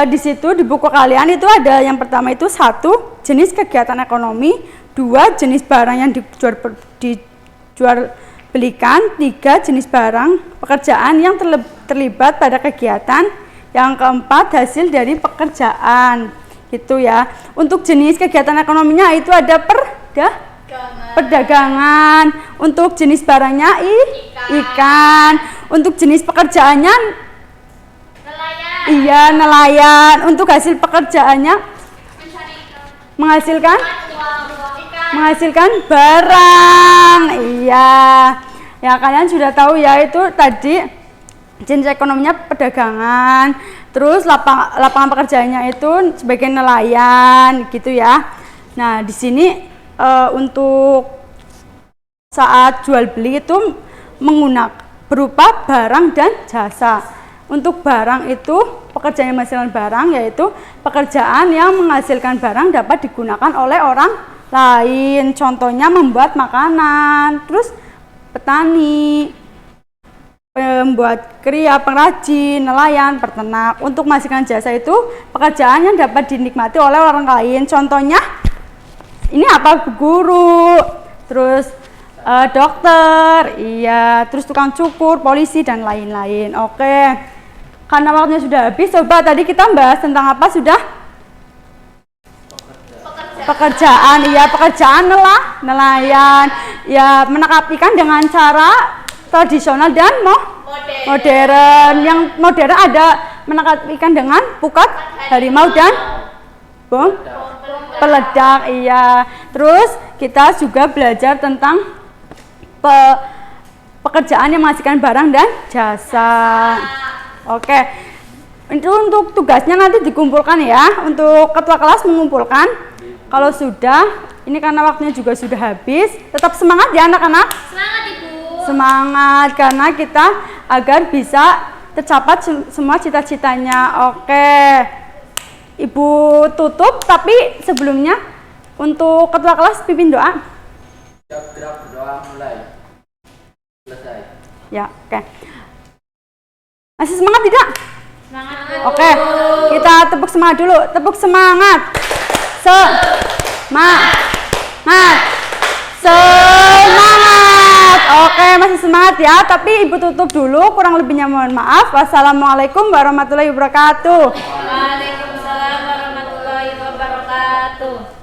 di situ di buku kalian itu ada yang pertama itu 1 jenis kegiatan ekonomi, 2 jenis barang yang dijual belikan, 3 jenis barang pekerjaan yang terlibat pada kegiatan, yang keempat hasil dari pekerjaan gitu ya. Untuk jenis kegiatan ekonominya itu ada perdagangan, untuk jenis barangnya ikan, untuk jenis pekerjaannya nelayan, untuk hasil pekerjaannya menghasilkan barang. Iya. Ya, kalian sudah tahu ya, itu tadi jenis ekonominya perdagangan, terus lapangan pekerjaannya itu sebagai nelayan gitu ya. Nah, di sini untuk saat jual beli itu menggunakan berupa barang dan jasa. Untuk barang itu pekerjaan yang menghasilkan barang, yaitu pekerjaan yang menghasilkan barang dapat digunakan oleh orang lain. Contohnya membuat makanan, terus petani, pembuat kria, pengrajin, nelayan, peternak. Untuk menghasilkan jasa itu pekerjaan yang dapat dinikmati oleh orang lain. Contohnya ini apa? Guru, terus dokter, iya, terus tukang cukur, polisi dan lain-lain. Oke, karena waktunya sudah habis, coba tadi kita bahas tentang apa sudah? Pekerjaan, iya, pekerjaan nelayan, ya, menangkap ikan dengan cara tradisional dan modern. Yang modern ada menangkap ikan dengan pukat harimau dan bom peledak, iya. Terus kita juga belajar tentang pekerjaan yang menghasilkan barang dan jasa. Oke, itu untuk tugasnya nanti dikumpulkan ya, untuk ketua kelas mengumpulkan. Kalau sudah, ini karena waktunya juga sudah habis, tetap semangat ya anak-anak. Semangat Ibu. Semangat, karena kita agar bisa tercapai semua cita-citanya. Oke, Ibu tutup, tapi sebelumnya untuk ketua kelas pimpin doa. Gerak berdoa mulai. Selesai. Ya, oke. Masih semangat tidak? Semangat. Oke, kita tepuk semangat dulu. Tepuk semangat. Semangat. Oke, masih semangat ya. Tapi Ibu tutup dulu. Kurang lebihnya mohon maaf. Wassalamualaikum warahmatullahi wabarakatuh. Waalaikumsalam warahmatullahi wabarakatuh.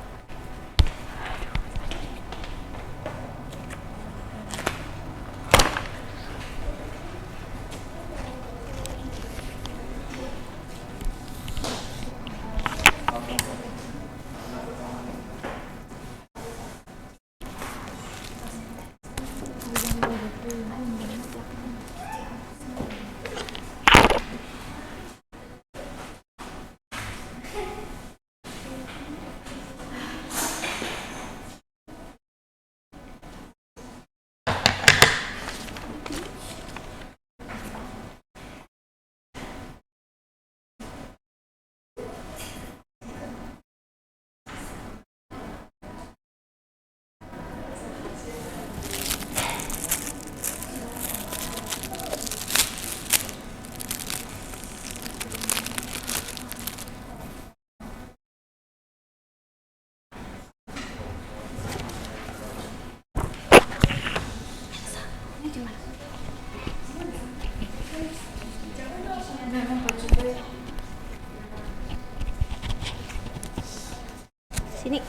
Sini.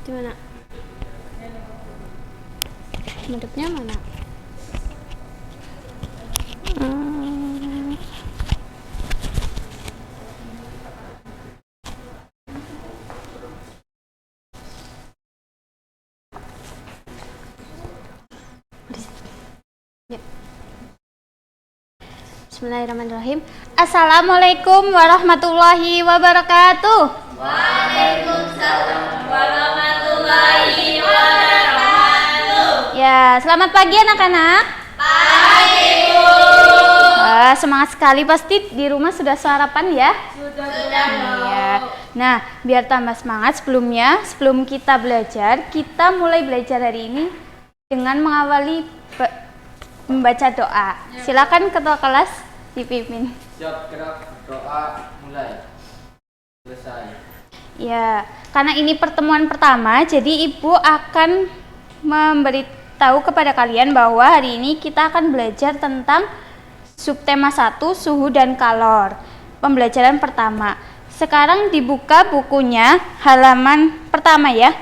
Di mana? Madepnya mana? Bismillahirrahmanirrahim. Assalamualaikum warahmatullahi wabarakatuh. Waalaikumsalam warahmatullahi wabarakatuh. Ya, selamat pagi anak-anak. Pagi Bu. Semangat sekali pasti di rumah sudah sarapan ya. Sudah Ya. Nah, biar tambah semangat sebelum kita belajar, kita mulai belajar hari ini dengan mengawali membaca doa. Silakan ketua kelas dipimpin. Siap, gerak berdoa mulai. Selesai. Ya, karena ini pertemuan pertama, jadi Ibu akan memberitahu kepada kalian bahwa hari ini kita akan belajar tentang subtema 1, suhu dan kalor. Pembelajaran pertama. Sekarang dibuka bukunya halaman pertama ya.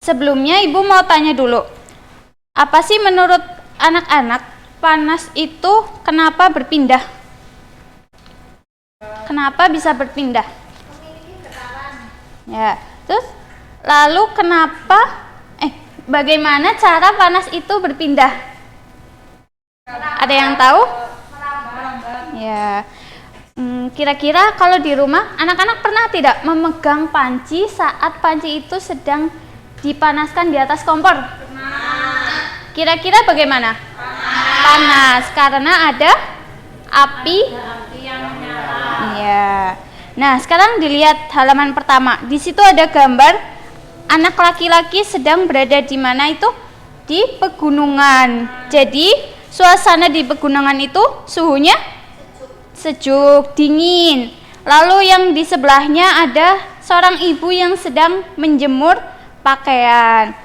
Sebelumnya Ibu mau tanya dulu. Apa sih menurut anak-anak panas itu kenapa berpindah? Kenapa bisa berpindah? Ya, terus lalu bagaimana cara panas itu berpindah? Ada yang tahu? Ya. Kira-kira kalau di rumah anak-anak pernah tidak memegang panci saat panci itu sedang dipanaskan di atas kompor? Kira-kira bagaimana? Panas karena ada api yang menyala. Ya. Nah, sekarang dilihat halaman pertama. Di situ ada gambar anak laki-laki sedang berada di mana itu? Di pegunungan. Jadi, suasana di pegunungan itu suhunya sejuk, dingin. Lalu yang di sebelahnya ada seorang ibu yang sedang menjemur pakaian.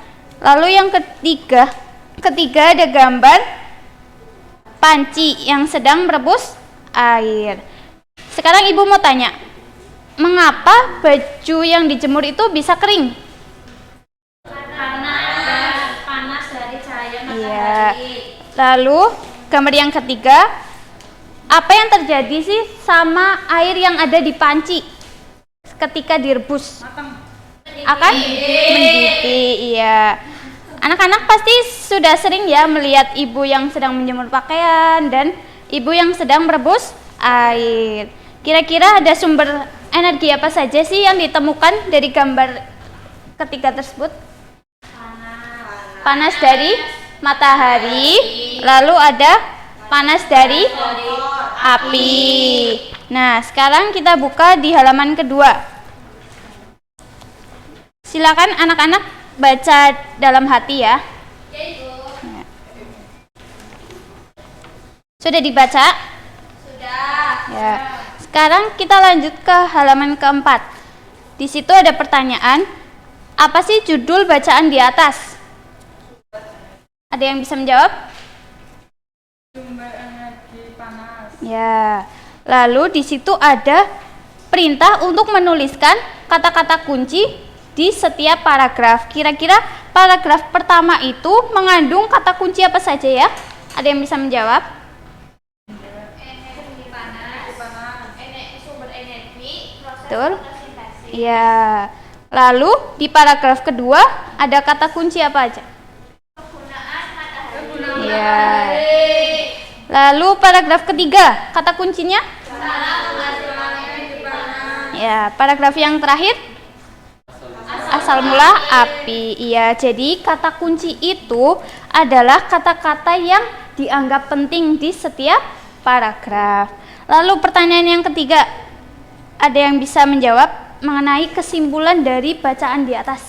Lalu yang ketiga ada gambar panci yang sedang merebus air. Sekarang ibu mau tanya, mengapa baju yang dijemur itu bisa kering? Karena panas dari cahaya matahari. Iya. Lalu gambar yang ketiga, apa yang terjadi sih sama air yang ada di panci ketika direbus? Akan mendidih. Iya. Anak-anak pasti sudah sering ya melihat ibu yang sedang menjemur pakaian dan ibu yang sedang merebus air. Kira-kira ada sumber energi apa saja sih yang ditemukan dari gambar ketiga tersebut? Panas dari matahari, lalu ada panas dari api. Nah, sekarang kita buka di halaman kedua. Silakan anak-anak baca dalam hati ya. Sudah dibaca? Sudah. Ya. Sekarang kita lanjut ke halaman keempat. Di situ ada pertanyaan, apa sih judul bacaan di atas? Ada yang bisa menjawab? Sumber energi panas. Ya. Lalu di situ ada perintah untuk menuliskan kata-kata kunci di setiap paragraf. Kira-kira paragraf pertama itu mengandung kata kunci apa saja ya? Ada yang bisa menjawab? Energi panas. Sumber energi. Proses Betul. fotosintesis. Ya. Lalu di paragraf kedua ada kata kunci apa aja? Penggunaan matahari. Ya. Lalu paragraf ketiga, kata kuncinya? Cara menghasilkan energi panas. Ya, paragraf yang terakhir? Asal mula api. Iya, jadi kata kunci itu adalah kata-kata yang dianggap penting di setiap paragraf. Lalu pertanyaan yang ketiga, ada yang bisa menjawab mengenai kesimpulan dari bacaan di atas?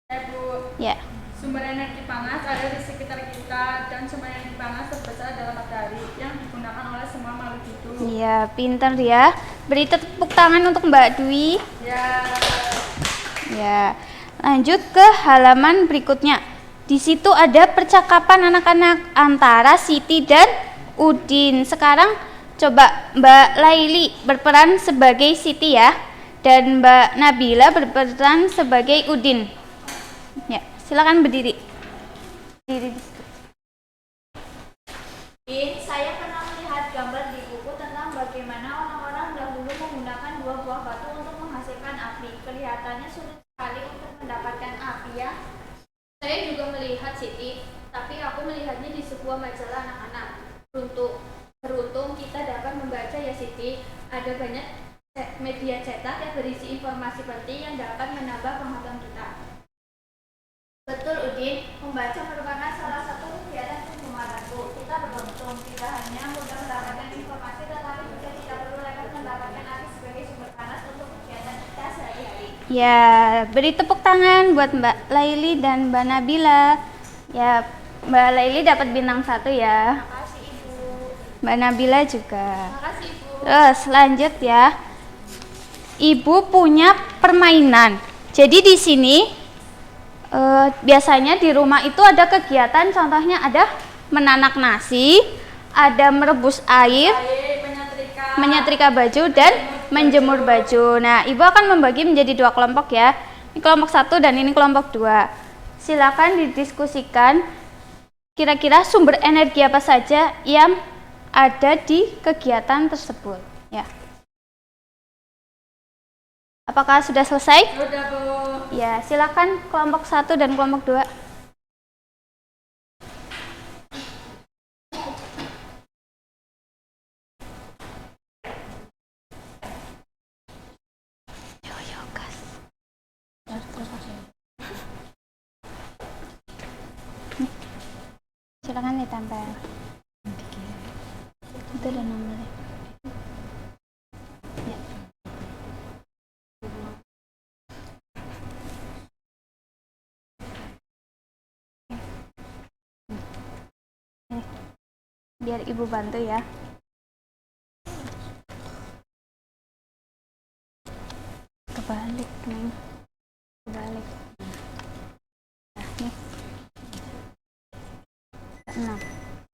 Bu, Ya. sumber energi panas ada di sekitar kita dan sumber energi panas terbesar adalah matahari yang digunakan oleh semua makhluk hidup. Iya, pintar ya. Beri tepuk tangan untuk Mbak Dwi. Ya. Ya, lanjut ke halaman berikutnya. Di situ ada percakapan anak-anak antara Siti dan Udin. Sekarang coba Mbak Laili berperan sebagai Siti ya, dan Mbak Nabila berperan sebagai Udin. Ya, silakan berdiri. Berdiri di situ. Din, saya pernah melihat gambar di buku tentang bagaimana orang-orang dahulu menggunakan dua buah batu untuk menghasilkan api. Kelihatannya sulit sekali untuk mendapatkan api ya. Saya juga melihat Siti, tapi aku melihatnya di sebuah majalah anak-anak. Beruntung kita dapat membaca ya Siti. Ada banyak media cetak yang berisi informasi penting yang dapat menambah pengetahuan kita. Betul Udin, membaca merupakan salah satu kegiatan kegemaranku. Kita beruntung tidak hanya mudah mendapatkan informasi, tetapi juga tidak perlu repot mendapatkan api sebagai sumber panas untuk kegiatan kita sehari-hari. Ya, beri tepuk tangan buat Mbak Laili dan Mbak Nabila. Ya, Mbak Laili dapat bintang 1 ya. Makasih Ibu. Mbak Nabila juga. Makasih Ibu. Terus lanjut ya. Ibu punya permainan. Jadi di sini biasanya di rumah itu ada kegiatan, contohnya ada menanak nasi, ada merebus air, menyetrika baju, dan menjemur baju. Nah, Ibu akan membagi menjadi 2 kelompok ya. Ini kelompok 1 dan ini kelompok 2. Silakan didiskusikan kira-kira sumber energi apa saja yang ada di kegiatan tersebut. Ya. Apakah sudah selesai? Sudah, Bu. Ya, silakan kelompok 1 dan kelompok 2. Silakan ditempel. Itu ada nomornya. Ya. Biar ibu bantu ya. Kebalik nih, kebalik. Nah, nih. 6.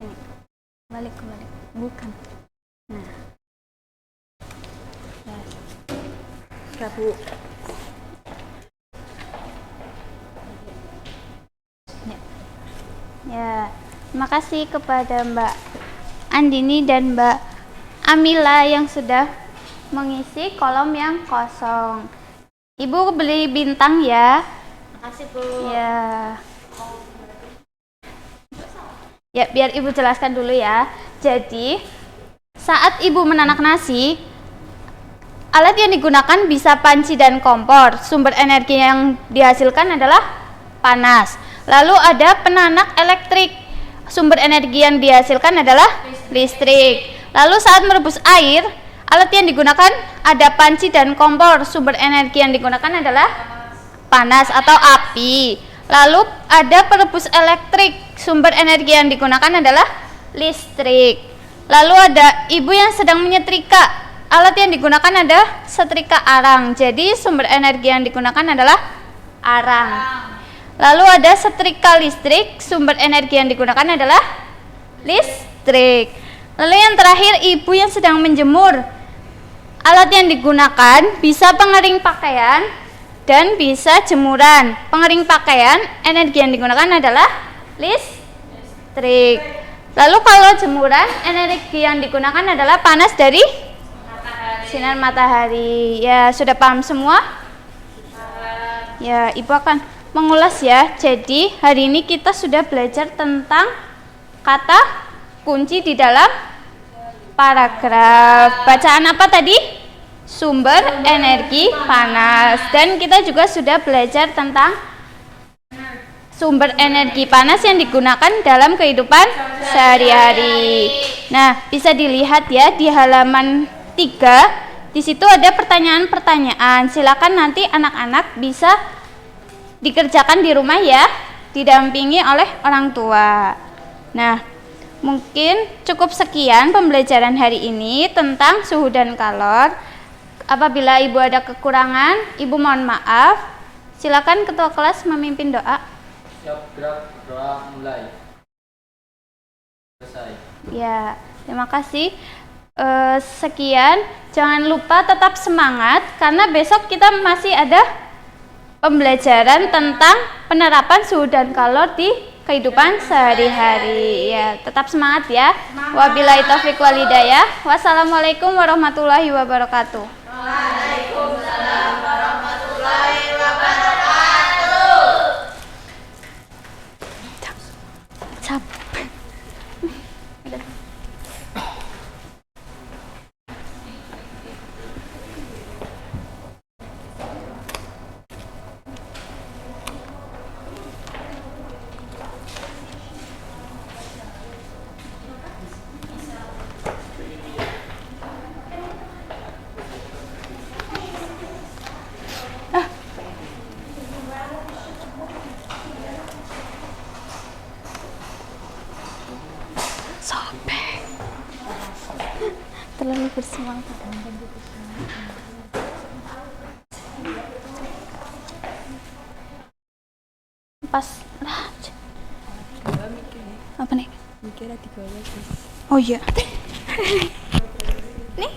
Ini. Kebalik, bukan. Nah. Ya, Bu. Ya, terima kasih kepada Mbak Andini dan Mbak Amila yang sudah mengisi kolom yang kosong. Ibu beli bintang ya. Makasih Bu. Ya. Ya, biar Ibu jelaskan dulu ya. Jadi, saat Ibu menanak nasi, alat yang digunakan bisa panci dan kompor. Sumber energi yang dihasilkan adalah panas. Lalu ada penanak elektrik. Sumber energi yang dihasilkan adalah listrik. Lalu saat merebus air, alat yang digunakan ada panci dan kompor. Sumber energi yang digunakan adalah panas atau api. Lalu ada perebus elektrik. Sumber energi yang digunakan adalah listrik. Lalu ada ibu yang sedang menyetrika. Alat yang digunakan ada setrika arang. Jadi sumber energi yang digunakan adalah arang. Lalu ada setrika listrik. Sumber energi yang digunakan adalah listrik. Lalu yang terakhir ibu yang sedang menjemur. Alat yang digunakan bisa pengering pakaian dan bisa jemuran. Pengering pakaian, energi yang digunakan adalah listrik. Lalu kalau jemuran, energi yang digunakan adalah panas dari sinar matahari. Ya, sudah paham semua? Ya, Ibu akan mengulas ya. Jadi, hari ini kita sudah belajar tentang kata kunci di dalam paragraf. Bacaan apa tadi? Sumber energi panas. Dan kita juga sudah belajar tentang sumber energi panas yang digunakan dalam kehidupan sehari-hari. Nah, bisa dilihat ya di halaman 3. Di situ ada pertanyaan-pertanyaan. Silakan nanti anak-anak bisa dikerjakan di rumah ya, didampingi oleh orang tua. Nah, mungkin cukup sekian pembelajaran hari ini tentang suhu dan kalor. Apabila Ibu ada kekurangan, Ibu mohon maaf. Silakan ketua kelas memimpin doa. Siap, gerak, doa mulai. Selesai. Ya, terima kasih. Sekian, jangan lupa tetap semangat karena besok kita masih ada pembelajaran tentang penerapan suhu dan kalor di kehidupan sehari-hari. Ya, tetap semangat ya. Wabillahi taufiq wal hidayah. Wassalamualaikum warahmatullahi wabarakatuh. Waalaikumsalam warahmatullahi wabarakatuh. Capek. Terlalu bersemangat. Pas lah. Apa nih? Oh iya. Nih.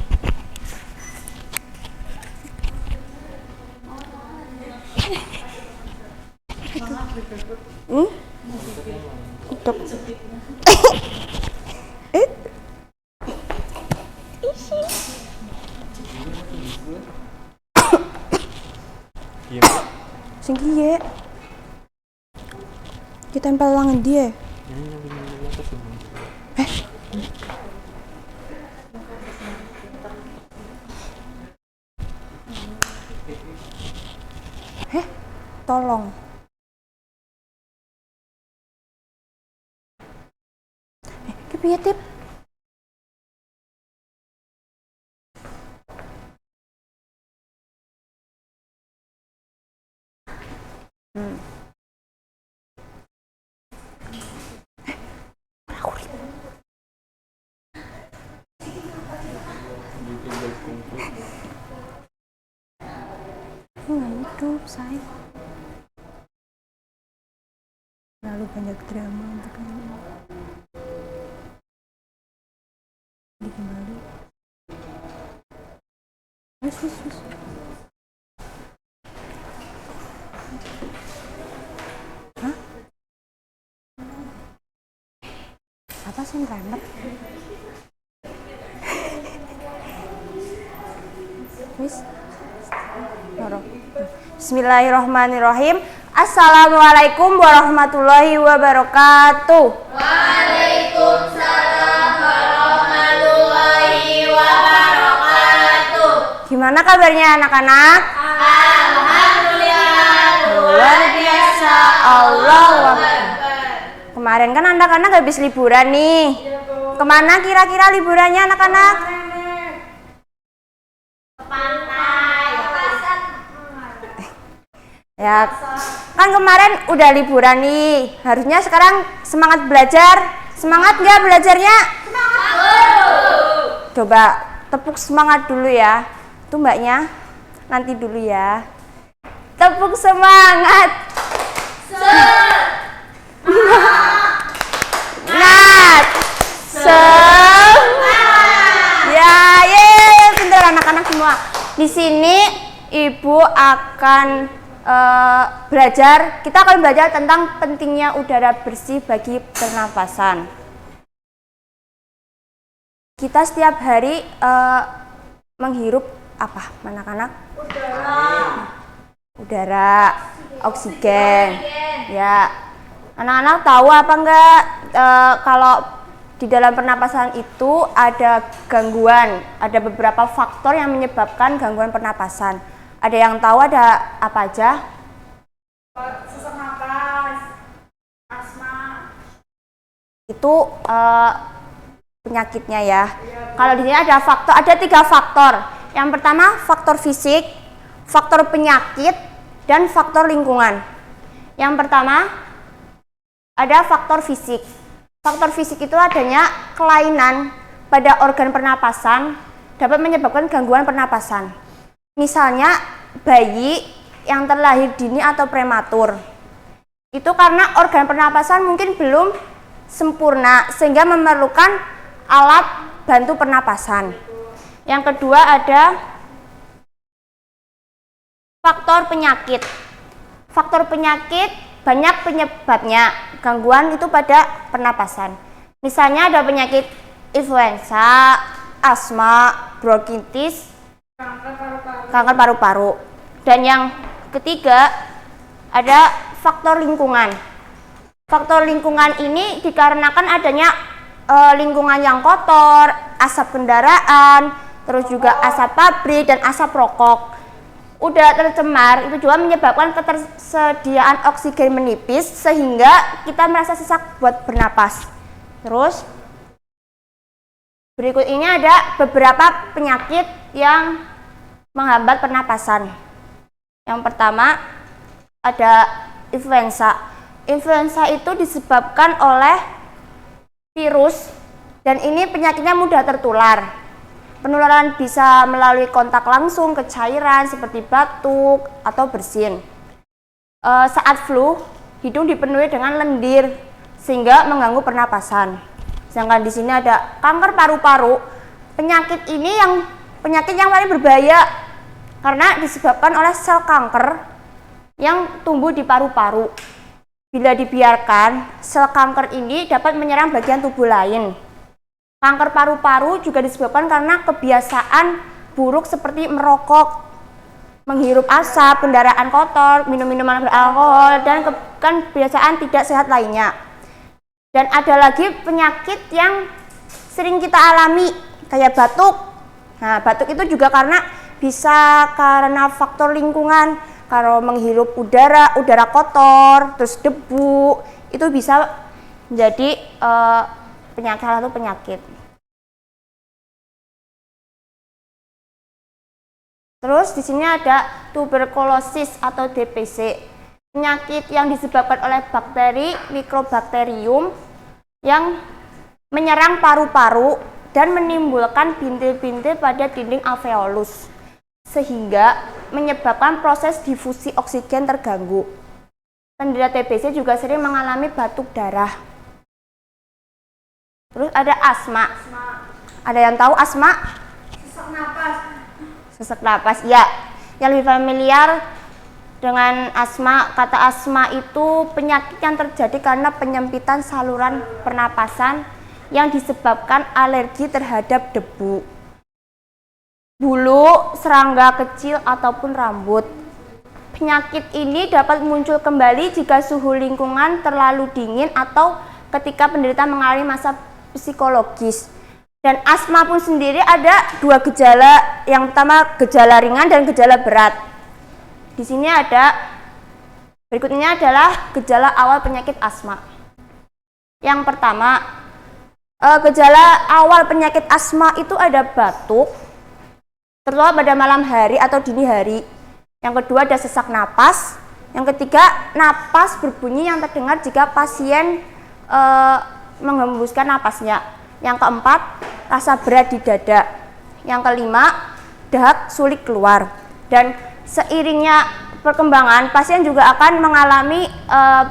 Sing kiye. Kita tempel langan dia. Tolong. Kepiye tip? nggak hidup, say. Terlalu banyak drama untuk ini. Kembali. Wis. Hah? Apa sih remet? Wis. Bismillahirrahmanirrahim. Assalamualaikum warahmatullahi wabarakatuh. Waalaikumsalam warahmatullahi wabarakatuh. Gimana kabarnya anak-anak? Alhamdulillah. Luar biasa. Allahu Akbar. Kemarin kan anak-anak habis liburan nih. Kemana kira-kira liburannya anak-anak? Ya, kan kemarin udah liburan nih. Harusnya sekarang semangat belajar. Semangat nggak belajarnya? Semangat. Coba tepuk semangat dulu ya. Tuh mbaknya, nanti dulu ya. Tepuk semangat. Semangat. Ya, pintar anak-anak semua. Di sini Ibu akan kita akan belajar tentang pentingnya udara bersih bagi pernafasan. Kita setiap hari menghirup apa, anak-anak? Udara, oksigen. Ya, anak-anak tahu apa enggak kalau di dalam pernapasan itu ada gangguan, ada beberapa faktor yang menyebabkan gangguan pernapasan. Ada yang tahu ada apa aja? Sesak napas, asma. Itu penyakitnya ya. Kalau di sini ada 3 faktor. Yang pertama faktor fisik, faktor penyakit, dan faktor lingkungan. Yang pertama ada faktor fisik. Faktor fisik itu adanya kelainan pada organ pernapasan dapat menyebabkan gangguan pernapasan. Misalnya bayi yang terlahir dini atau prematur. Itu karena organ pernapasan mungkin belum sempurna sehingga memerlukan alat bantu pernapasan. Yang kedua ada faktor penyakit. Faktor penyakit banyak penyebabnya gangguan itu pada pernapasan. Misalnya ada penyakit influenza, asma, bronkitis, kanker paru-paru. Dan yang ketiga ada faktor lingkungan. Faktor lingkungan ini dikarenakan adanya lingkungan yang kotor, asap kendaraan, terus juga asap pabrik dan asap rokok. Udara tercemar itu juga menyebabkan ketersediaan oksigen menipis sehingga kita merasa sesak buat bernapas. Terus berikut ini ada beberapa penyakit yang menghambat pernapasan. Yang pertama ada influenza. Influenza itu disebabkan oleh virus dan ini penyakitnya mudah tertular. Penularan bisa melalui kontak langsung ke cairan seperti batuk atau bersin. Saat flu, hidung dipenuhi dengan lendir sehingga mengganggu pernapasan. Sedangkan di sini ada kanker paru-paru. Penyakit ini penyakit yang paling berbahaya karena disebabkan oleh sel kanker yang tumbuh di paru-paru. Bila dibiarkan, sel kanker ini dapat menyerang bagian tubuh lain. Kanker paru-paru juga disebabkan karena kebiasaan buruk seperti merokok, menghirup asap, kendaraan kotor, minum minuman beralkohol, dan kebiasaan tidak sehat lainnya. Dan ada lagi penyakit yang sering kita alami, kayak batuk. Nah, batuk itu juga bisa karena faktor lingkungan. Kalau menghirup udara kotor, terus debu, itu bisa menjadi salah satu penyakit. Terus di sini ada tuberkulosis atau DPC, penyakit yang disebabkan oleh bakteri Mycobacterium yang menyerang paru-paru dan menimbulkan bintil-bintil pada dinding alveolus, sehingga menyebabkan proses difusi oksigen terganggu. Penderita TBC juga sering mengalami batuk darah. Terus ada asma. Ada yang tahu asma? Sesak napas. Sesak napas, ya. Yang lebih familiar dengan asma, kata asma itu penyakit yang terjadi karena penyempitan saluran pernapasan yang disebabkan alergi terhadap debu, bulu, serangga kecil, ataupun rambut. Penyakit ini dapat muncul kembali jika suhu lingkungan terlalu dingin atau ketika penderita mengalami masa psikologis. Dan asma pun sendiri ada dua gejala, yang pertama gejala ringan dan gejala berat. Di sini ada, berikutnya adalah gejala awal penyakit asma. Yang pertama, gejala awal penyakit asma itu ada batuk, terutama pada malam hari atau dini hari. Yang kedua ada sesak napas. Yang ketiga, napas berbunyi yang terdengar jika pasien menghembuskan napasnya. Yang keempat, rasa berat di dada. Yang kelima, dahak sulit keluar. Dan seiringnya perkembangan, pasien juga akan mengalami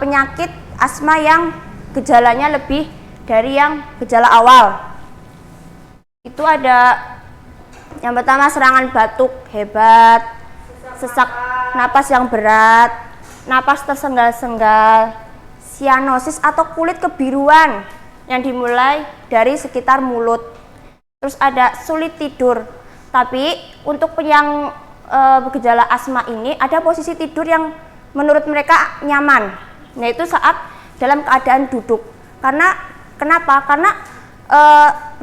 penyakit asma yang gejalanya lebih dari yang gejala awal. Itu ada yang pertama serangan batuk hebat, sesak napas yang berat, napas tersenggal-senggal, sianosis atau kulit kebiruan yang dimulai dari sekitar mulut. Terus ada sulit tidur. Tapi untuk yang bergejala asma ini ada posisi tidur yang menurut mereka nyaman, yaitu saat dalam keadaan duduk. Kenapa? Karena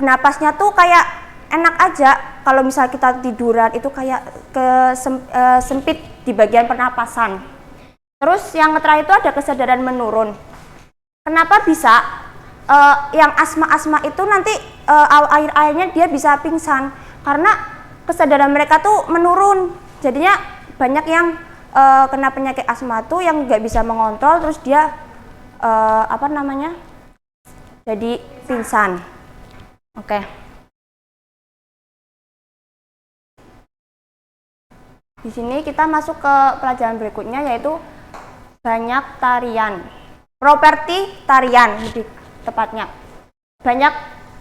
napasnya tuh kayak enak aja. Kalau misal kita tiduran itu kayak sempit di bagian pernapasan. Terus yang terakhir itu ada kesadaran menurun. Kenapa bisa yang asma-asma itu nanti akhir-akhirnya dia bisa pingsan? Karena kesadaran mereka tuh menurun. Jadinya banyak yang kena penyakit asma tuh yang nggak bisa mengontrol, terus dia jadi pingsan. Oke. Di sini kita masuk ke pelajaran berikutnya, yaitu banyak tarian. Properti tarian lebih tepatnya. Banyak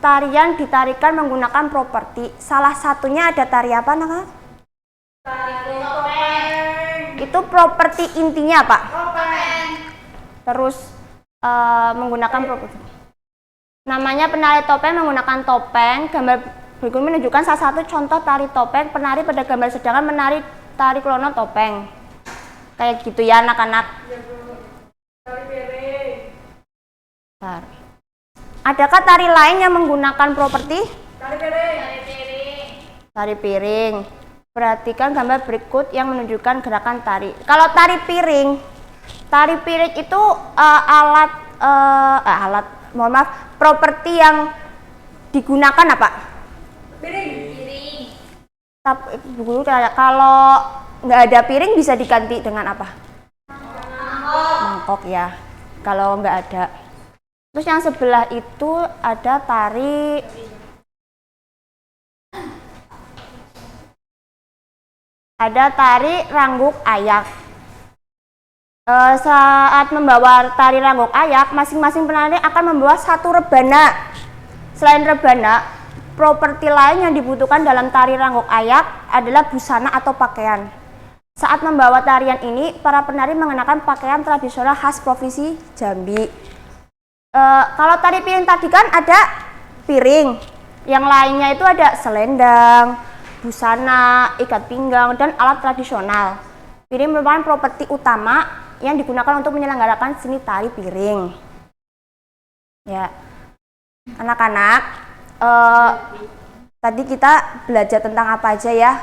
tarian ditarikan menggunakan properti. Salah satunya ada tari apa, Naka? Tari topeng. Itu properti intinya, Pak. Topeng. Terus menggunakan properti. Namanya penari topeng menggunakan topeng. Gambar berikut menunjukkan salah satu contoh tari topeng. Penari pada gambar sedangkan menari tari klono topeng. Kayak gitu ya, anak-anak. Tari piring. Adakah tari lain yang menggunakan properti? Tari piring. Tari piring. Perhatikan gambar berikut yang menunjukkan gerakan tari. Kalau tari piring itu properti yang digunakan apa? Piring. Tapi kalau nggak ada piring bisa diganti dengan apa? Mangkok ya. Kalau nggak ada. Terus yang sebelah itu ada tari rangguk ayak. Saat membawa tari rangguk ayak, masing-masing penari akan membawa satu rebana. Selain rebana, properti lain yang dibutuhkan dalam tari rangguk ayak adalah busana atau pakaian. Saat membawa tarian ini, para penari mengenakan pakaian tradisional khas Provinsi Jambi. Kalau tari piring tadi kan ada piring, yang lainnya itu ada selendang, busana, ikat pinggang, dan alat tradisional. Piring merupakan properti utama yang digunakan untuk menyelenggarakan seni tari piring. Ya, anak-anak, tadi kita belajar tentang apa aja ya?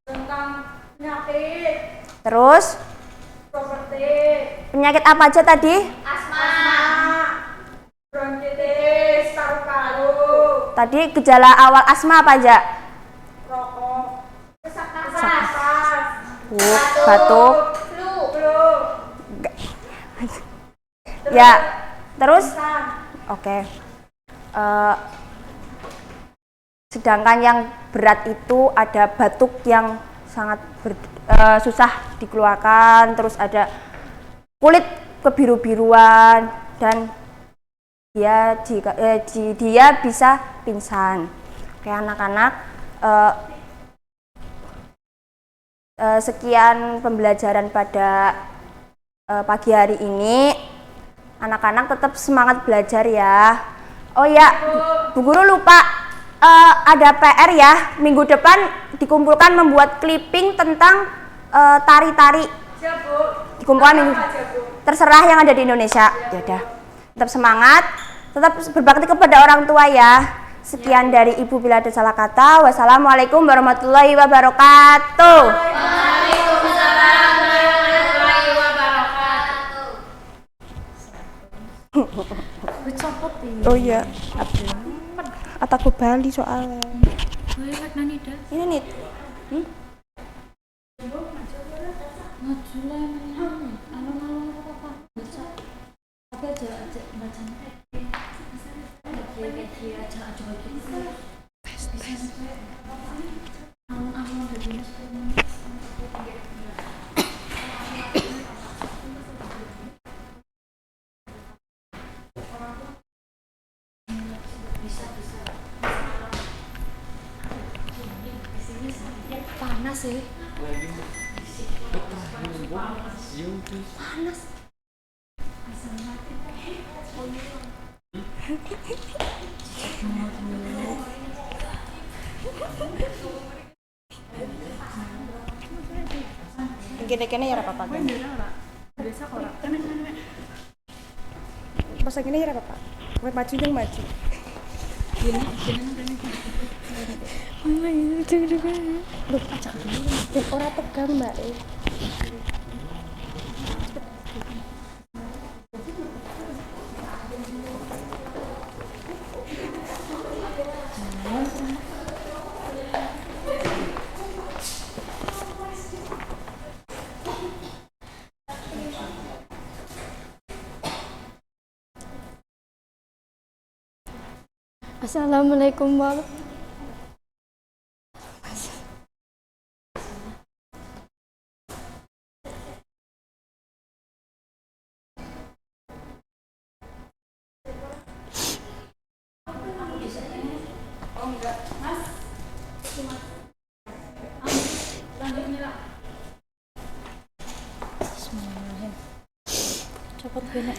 Tentang penyakit. Terus? Properti. Penyakit apa aja tadi? Asma. Bronkitis. Paru-paru. Tadi gejala awal asma apa aja? Rokok. Sesak napas. Batuk. Flu. Ya, terus? Oke. Sedangkan yang berat itu ada batuk yang sangat susah dikeluarkan, terus ada kulit kebiru-biruan dan dia bisa pingsan. Oke anak-anak, sekian pembelajaran pada pagi hari ini. Anak-anak tetap semangat belajar ya. Oh ya, Bu Guru lupa, ada PR ya. Minggu depan dikumpulkan membuat clipping tentang tari-tari. Siap, Bu. Dikumpulkan minggu. Terserah yang ada di Indonesia. Ya udah. Tetap semangat, tetap berbakti kepada orang tua ya. Sekian dari Ibu bila ada salah kata. Wassalamualaikum warahmatullahi wabarakatuh. Waalaikumsalam warahmatullahi wabarakatuh. Oh iya. Ataku Bali soalnya. Ini nih. Panas sih. Kene-kene ya apa-apa. Biasa kok. Pas gini ya apa-apa. Kowe maju dong maju. Ora tegang, Mbak. Assalamualaikum warahmatullahi Cepet gini.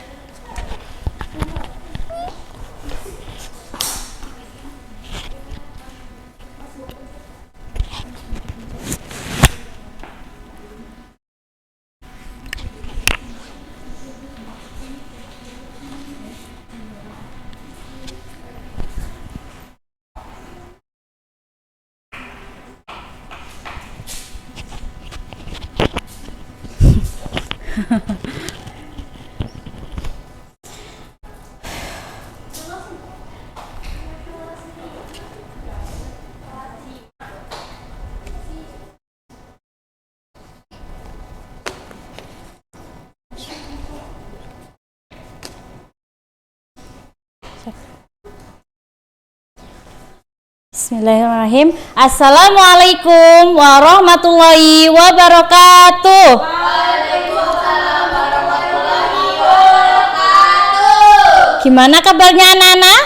Bismillahirrahmanirrahim. Assalamualaikum warahmatullahi wabarakatuh. Waalaikumsalam warahmatullahi wabarakatuh. Gimana kabarnya anak-anak?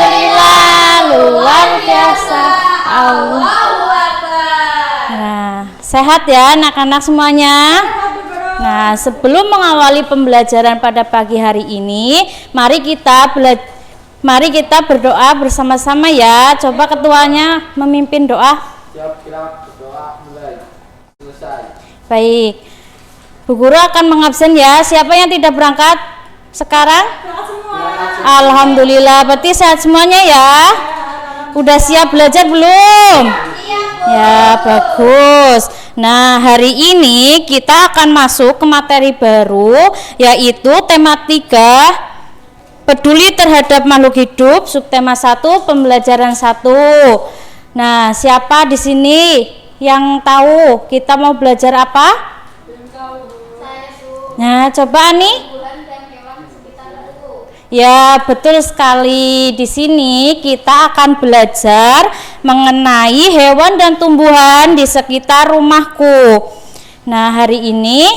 Alhamdulillah, luar biasa. Allahu Akbar. Nah, sehat ya anak-anak semuanya? Nah, sebelum mengawali pembelajaran pada pagi hari ini, mari kita berdoa bersama-sama ya. Coba ketuanya memimpin doa. Siap, kira doa mulai. Selesai. Baik. Bu Guru akan mengabsen ya. Siapa yang tidak berangkat sekarang? Alhamdulillah, berarti sehat semuanya ya. Udah siap belajar belum? Ya, bagus. Nah, hari ini kita akan masuk ke materi baru, yaitu tema 3 peduli terhadap makhluk hidup, subtema 1, pembelajaran 1. Nah, siapa di sini yang tahu kita mau belajar apa? Saya Nah, coba nih. bulan dan hewan sekitar itu. Ya, betul sekali. Di sini kita akan belajar mengenai hewan dan tumbuhan di sekitar rumahku. Nah, hari ini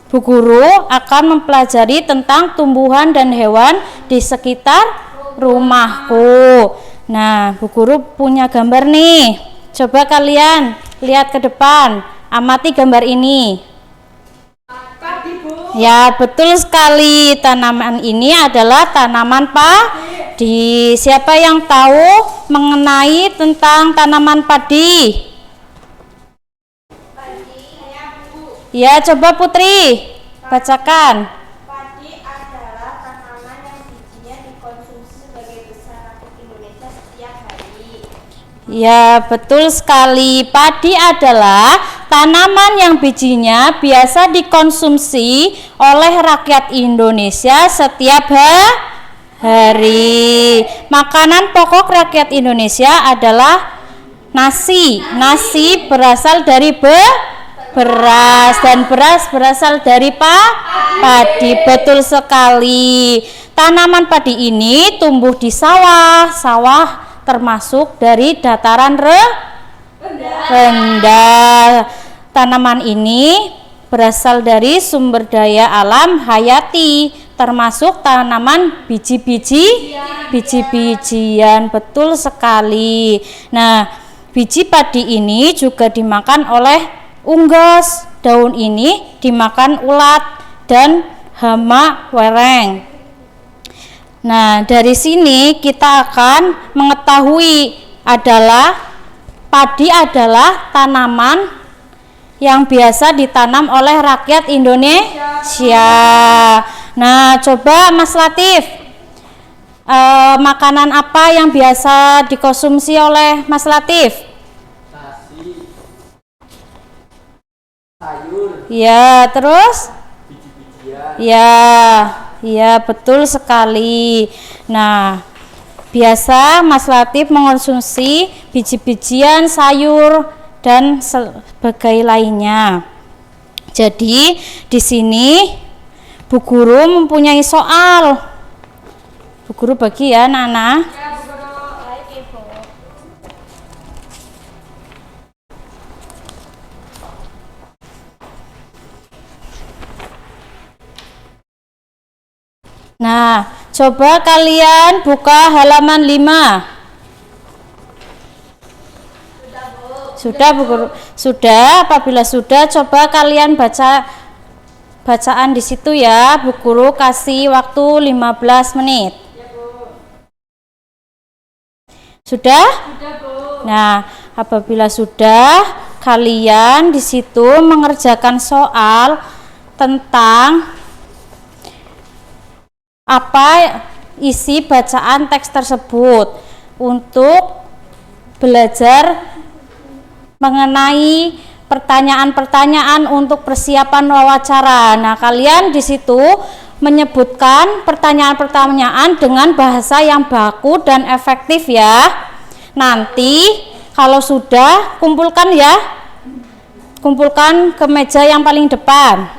Bu Guru akan mempelajari tentang tumbuhan dan hewan di sekitar rumahku. Nah, Bu Guru punya gambar nih. Coba kalian lihat ke depan, amati gambar ini. Ya, betul sekali. Tanaman ini adalah tanaman padi. Siapa yang tahu mengenai tentang tanaman padi? Ya, coba Putri bacakan. Padi adalah tanaman yang bijinya dikonsumsi sebagai besar rakyat Indonesia setiap hari. Ya, betul sekali. Padi adalah tanaman yang bijinya biasa dikonsumsi oleh rakyat Indonesia setiap hari. Makanan pokok rakyat Indonesia adalah nasi. Nasi berasal dari beras dan beras berasal dari padi. Betul sekali. Tanaman padi ini tumbuh di sawah. Sawah termasuk dari dataran rendah. Tanaman ini berasal dari sumber daya alam hayati, termasuk tanaman biji-bijian. Betul sekali. Nah, biji padi ini juga dimakan oleh unggas. Daun ini dimakan ulat dan hama wereng. Nah, dari sini kita akan mengetahui padi adalah tanaman yang biasa ditanam oleh rakyat Indonesia. Nah, coba Mas Latif, makanan apa yang biasa dikonsumsi oleh Mas Latif? Nasi, sayur, Ya, terus? biji-bijian. Ya, betul sekali. Nah, biasa Mas Latif mengonsumsi biji-bijian, sayur, dan sebagainya lainnya. Jadi, di sini Bu Guru mempunyai soal. Bu Guru bagi ya, Nana. Nah, coba kalian buka halaman 5. Sudah, Bu Guru? Sudah. Apabila sudah, coba kalian baca bacaan di situ ya. Bu Guru kasih waktu 15 menit. Sudah? Sudah, Bu. Nah, apabila sudah, kalian di situ mengerjakan soal tentang apa isi bacaan teks tersebut untuk belajar mengenai pertanyaan-pertanyaan untuk persiapan wawancara. Nah, kalian di situ menyebutkan pertanyaan-pertanyaan dengan bahasa yang baku dan efektif ya. Nanti kalau sudah kumpulkan ya. Kumpulkan ke meja yang paling depan.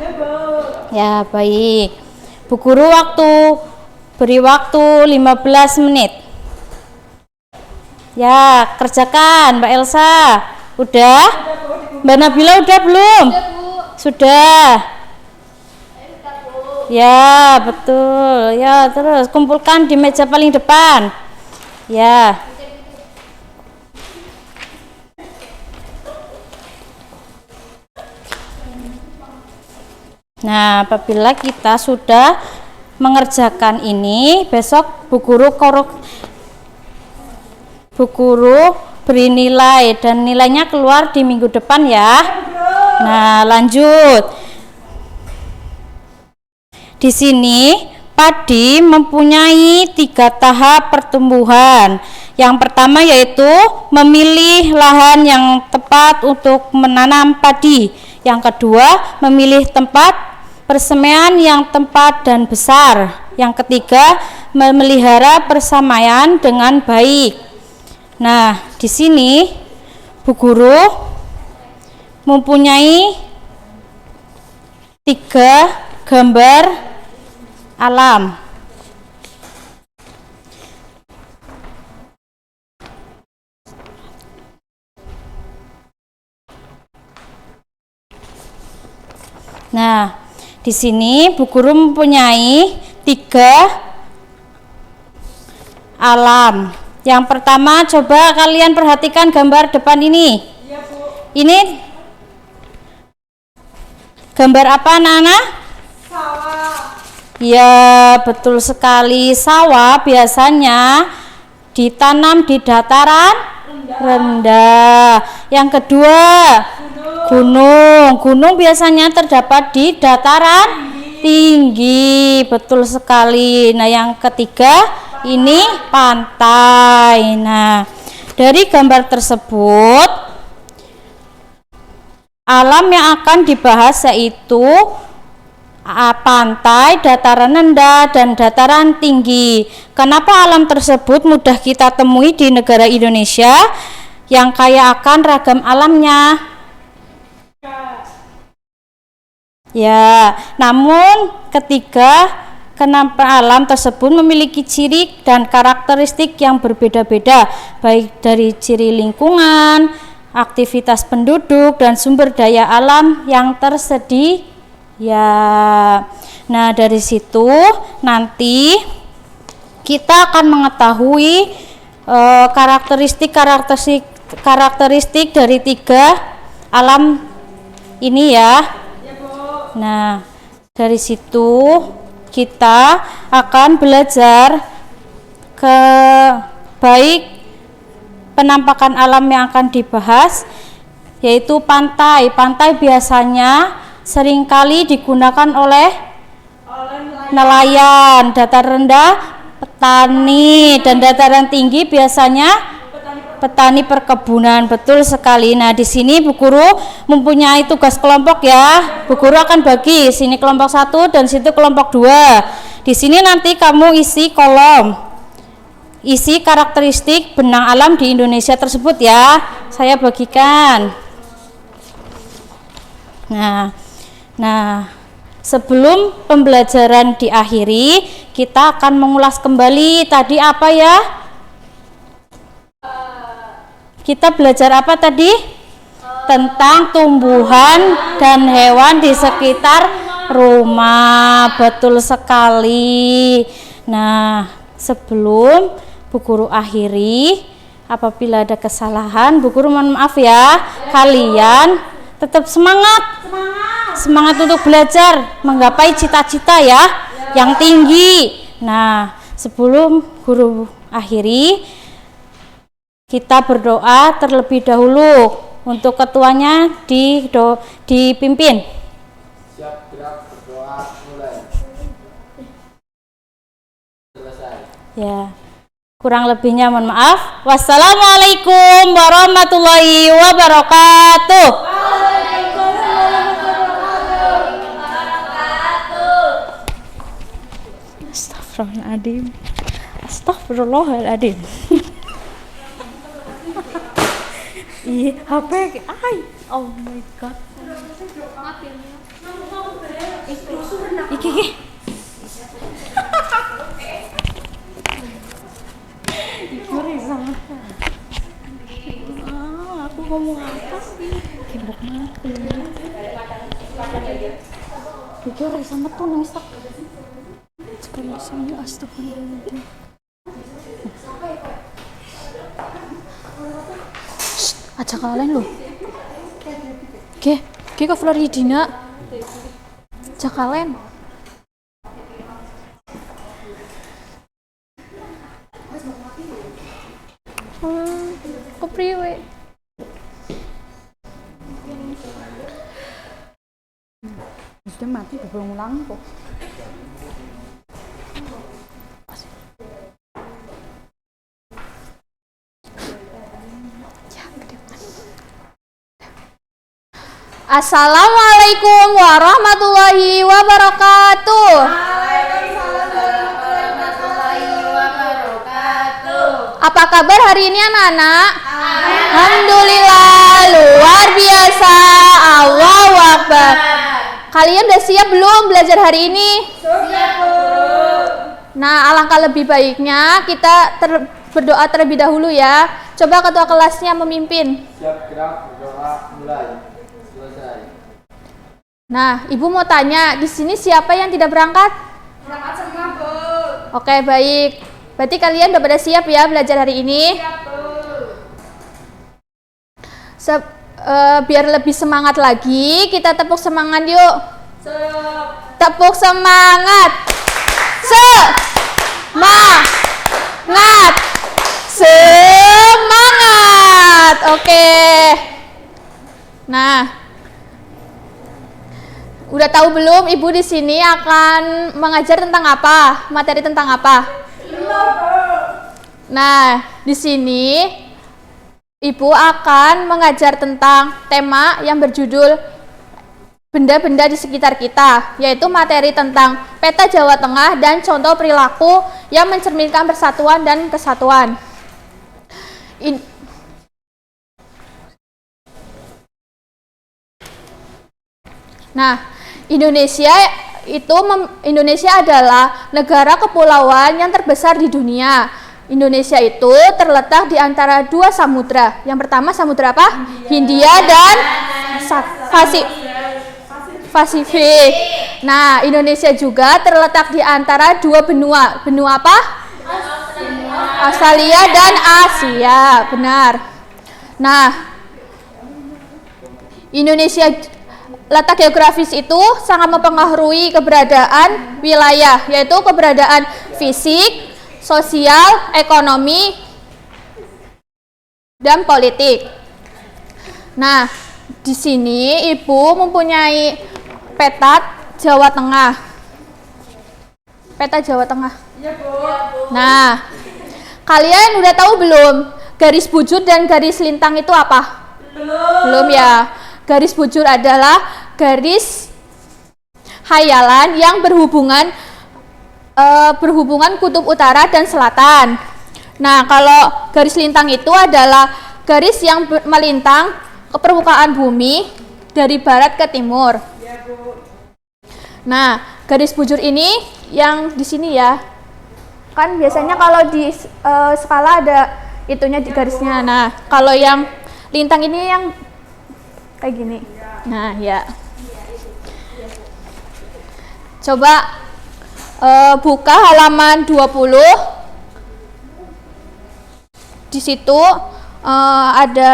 Ya, baik. Bu Guru beri waktu 15 menit. Ya, kerjakan Mbak Elsa. Udah? Mbak Nabila udah belum? Sudah. Ya, betul. Ya, terus kumpulkan di meja paling depan. Ya. Nah, apabila kita sudah mengerjakan ini, besok Bu Guru beri nilai dan nilainya keluar di minggu depan ya. Nah, lanjut. Di sini padi mempunyai 3 tahap pertumbuhan. Yang pertama yaitu memilih lahan yang tepat untuk menanam padi. Yang kedua, memilih tempat persemaian yang tepat dan besar. Yang ketiga, memelihara persemaian dengan baik. Nah, di sini Bu Guru mempunyai 3 gambar alam. Nah, di sini Bu Guru mempunyai 3 alam. Yang pertama, coba kalian perhatikan gambar depan ini. Iya, Bu. Ini gambar apa, anak-anak? Sawah. Ya, betul sekali. Sawah biasanya ditanam di dataran rendah. Yang kedua, gunung. Gunung biasanya terdapat di dataran tinggi. Betul sekali. Nah, yang ketiga ini pantai. Nah, dari gambar tersebut alam yang akan dibahas yaitu pantai, dataran rendah, dan dataran tinggi. Kenapa alam tersebut mudah kita temui di negara Indonesia yang kaya akan ragam alamnya? Ya, namun ketiga, kenapa alam tersebut memiliki ciri dan karakteristik yang berbeda-beda, baik dari ciri lingkungan, aktivitas penduduk, dan sumber daya alam yang tersedia. Ya, nah dari situ nanti kita akan mengetahui karakteristik dari 3 alam ini ya. Nah, dari situ kita akan belajar ke baik penampakan alam yang akan dibahas yaitu pantai. Pantai biasanya seringkali digunakan oleh nelayan, dataran rendah petani, dan dataran tinggi biasanya petani perkebunan. Betul sekali. Nah, di sini Bu Guru mempunyai tugas kelompok ya. Bu Guru akan bagi sini kelompok 1 dan situ kelompok 2. Di sini nanti kamu isi kolom, isi karakteristik benang alam di Indonesia tersebut ya. Saya bagikan. Nah, sebelum pembelajaran diakhiri, kita akan mengulas kembali tadi apa ya? Kita belajar apa tadi? Tentang tumbuhan dan hewan di sekitar rumah. Betul sekali. Nah, sebelum Bu Guru akhiri, apabila ada kesalahan, Bu Guru mohon maaf ya. Kalian tetap semangat untuk belajar, menggapai cita-cita ya yang tinggi. Nah, sebelum Guru akhiri, kita berdoa terlebih dahulu. Untuk ketuanya dipimpin. Siap, gerak, berdoa, mulai. Selesai. Ya, kurang lebihnya mohon maaf. Wassalamualaikum warahmatullahi wabarakatuh. Astagfirullahaladzim. Astagfirullahaladzim. Iya, HP. Oh my god. Iki. Aku ngomong apa sih? Kembok mati. Pikir sama tuh nangis tak. Sekarang sini astagfirullahaladzim. Ajak kalian loh. Ke Floridina. Ajak kalian. Kepriwe. Sudah mati berulang kok. Assalamualaikum warahmatullahi wabarakatuh. Apa kabar hari ini anak-anak? Alhamdulillah, luar biasa. Allahu Akbar. Kalian udah siap belum belajar hari ini? Siap, Bu. Nah, alangkah lebih baiknya kita berdoa terlebih dahulu ya. Coba ketua kelasnya memimpin. Siap, gerak, berdoa, mulai. Nah, Ibu mau tanya, di sini siapa yang tidak berangkat? Berangkat semua, Bu. Oke, baik. Berarti kalian udah pada siap ya belajar hari ini? Siap, Bu. Biar lebih semangat lagi, kita tepuk semangat yuk. Siap. Tepuk semangat. Semangat. Semangat. Oke. Nah, udah tahu belum Ibu di sini akan mengajar tentang apa? Materi tentang apa? Nah, di sini Ibu akan mengajar tentang tema yang berjudul benda-benda di sekitar kita, yaitu materi tentang peta Jawa Tengah dan contoh perilaku yang mencerminkan persatuan dan kesatuan. Nah, Indonesia adalah negara kepulauan yang terbesar di dunia. Indonesia itu terletak di antara dua samudra. Yang pertama samudra apa? Hindia dan Pasifik. Nah, Indonesia juga terletak di antara dua benua. Benua apa? Australia dan Asia. Benar. Nah, Indonesia letak geografis itu sangat mempengaruhi keberadaan wilayah, yaitu keberadaan fisik, sosial, ekonomi, dan politik. Nah, di sini Ibu mempunyai peta Jawa Tengah. Peta Jawa Tengah. Iya, Bu. Nah, kalian udah tahu belum garis bujur dan garis lintang itu apa? Belum ya. Garis bujur adalah garis hayalan yang berhubungan kutub utara dan selatan. Nah, kalau garis lintang itu adalah garis yang melintang ke permukaan bumi dari barat ke timur. Nah, garis bujur ini yang di sini ya. Kan biasanya kalau di skala ada itunya di garisnya. Nah, kalau yang lintang ini yang kayak gini. Nah, ya. Coba buka halaman 20. Di situ ada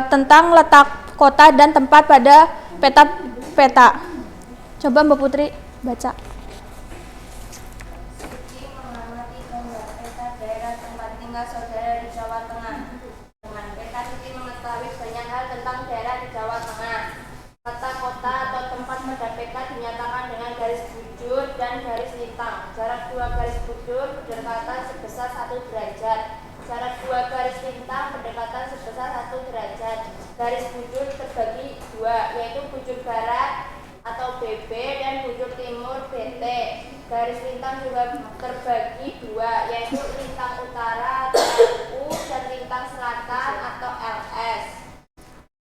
tentang letak kota dan tempat pada peta. Coba Mbak Putri baca. Suci mengamati gambar peta daerah tempat tinggal saudara di Jawa Tengah. Dengan peta Suci mengetahui banyak hal tentang daerah di Jawa Tengah. Letak kota atau tempat pada peta dinyatakan dengan garis bujur dan garis lintang. Jarak dua garis bujur berdekatan sebesar 1 derajat. Jarak dua garis lintang berdekatan sebesar 1 derajat. Garis bujur terbagi dua, yaitu bujur barat atau BB dan bujur timur BT. Garis lintang juga terbagi dua, yaitu lintang utara atau LU dan lintang selatan atau LS.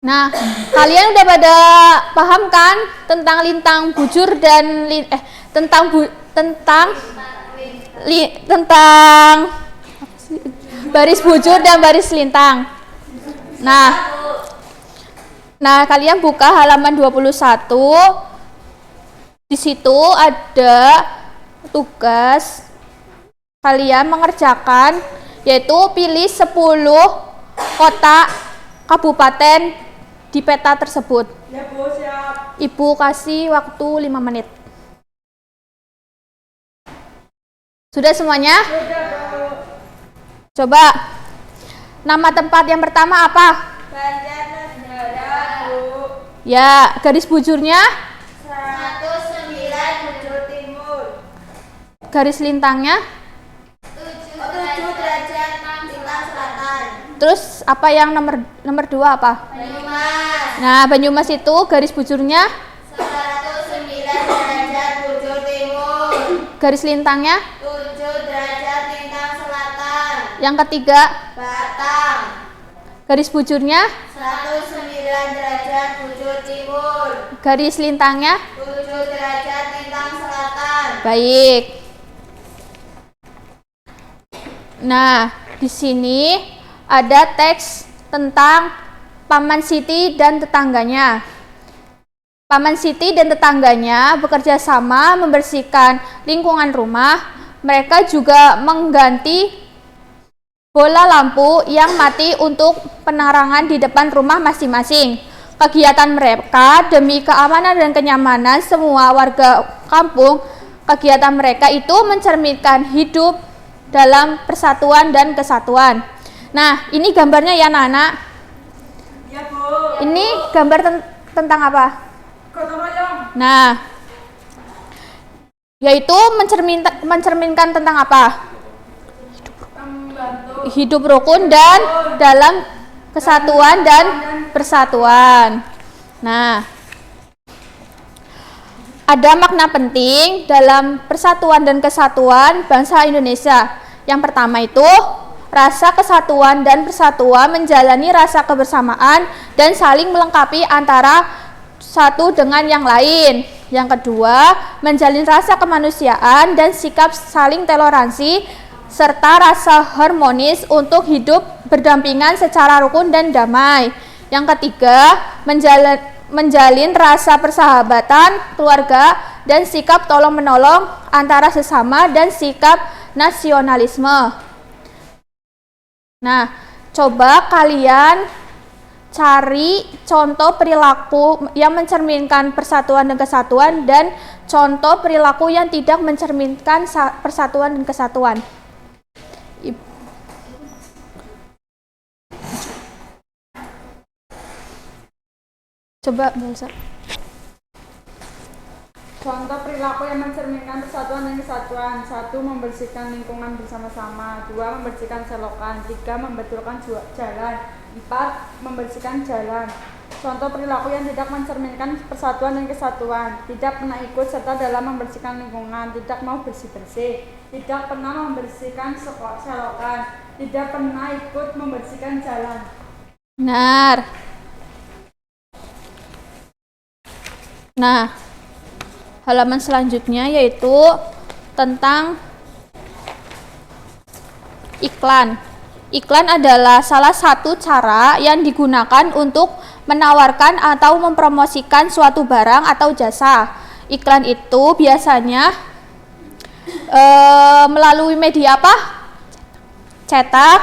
Nah, kalian udah pada paham kan tentang lintang bujur dan tentang baris bujur dan baris lintang. Nah, kalian buka halaman 21. Di situ ada tugas kalian mengerjakan, yaitu pilih 10 kota kabupaten di peta tersebut. Ya, Bu, siap. Ibu kasih waktu 5 menit. Sudah semuanya? Sudah, Bu. Coba nama tempat yang pertama apa? Banjarnegara, Bu. Ya, garis bujurnya? 109 bujur timur. Garis lintangnya? 7 derajat lintang selatan. Terus apa yang nomor 2 apa? Banyumas. Nah, Banyumas itu garis bujurnya? 109 derajat bujur timur. Garis lintangnya? 7 derajat lintang selatan. Yang ketiga? Batang. Garis bujurnya? 109 derajat bujur timur. Garis lintangnya? 7 derajat lintang selatan. Baik. Nah, di sini ada teks tentang Paman Siti dan tetangganya. Paman Siti dan tetangganya bekerja sama membersihkan lingkungan rumah. Mereka juga mengganti bola lampu yang mati untuk penerangan di depan rumah masing-masing. Kegiatan mereka demi keamanan dan kenyamanan semua warga kampung. Kegiatan mereka itu mencerminkan hidup dalam persatuan dan kesatuan. Nah, ini gambarnya ya anak-anak. Ya, Bu. Ini gambar tentang apa? Gotong royong. Nah, yaitu mencerminkan tentang apa? Hidup rukun dan dalam kesatuan dan persatuan. Nah, ada makna penting dalam persatuan dan kesatuan bangsa Indonesia. Yang pertama itu rasa kesatuan dan persatuan menjalani rasa kebersamaan dan saling melengkapi antara satu dengan yang lain. Yang kedua, menjalin rasa kemanusiaan dan sikap saling toleransi serta rasa harmonis untuk hidup berdampingan secara rukun dan damai. Yang ketiga, menjalin rasa persahabatan keluarga dan sikap tolong-menolong antara sesama dan sikap nasionalisme. Nah, coba kalian cari contoh perilaku yang mencerminkan persatuan dan kesatuan dan contoh perilaku yang tidak mencerminkan persatuan dan kesatuan. Coba Belsa. Contoh perilaku yang mencerminkan persatuan dan kesatuan. 1. Membersihkan lingkungan bersama-sama. 2. Membersihkan selokan. 3. Membetulkan jalan. 4. Membersihkan jalan. Contoh perilaku yang tidak mencerminkan persatuan dan kesatuan. Tidak pernah ikut serta dalam membersihkan lingkungan. Tidak mau bersih-bersih. Tidak pernah membersihkan selokan. Tidak pernah ikut membersihkan jalan. Benar. Nah, halaman selanjutnya yaitu tentang iklan. Iklan adalah salah satu cara yang digunakan untuk menawarkan atau mempromosikan suatu barang atau jasa. Iklan itu biasanya melalui media apa? Cetak.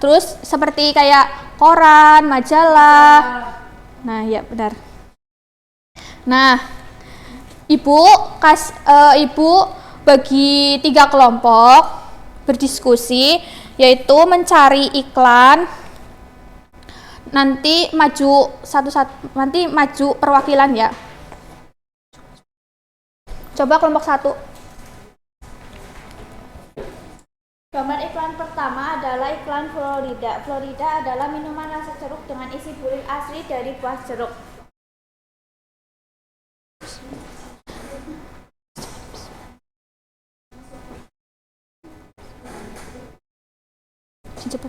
Terus seperti kayak koran, majalah. Nah, ya benar. Nah, ibu bagi 3 kelompok berdiskusi, yaitu mencari iklan. Nanti maju nanti maju perwakilan ya. Coba kelompok 1. Gambar iklan pertama adalah iklan Florida. Florida adalah minuman rasa jeruk dengan isi bulir asli dari buah jeruk. Cepat.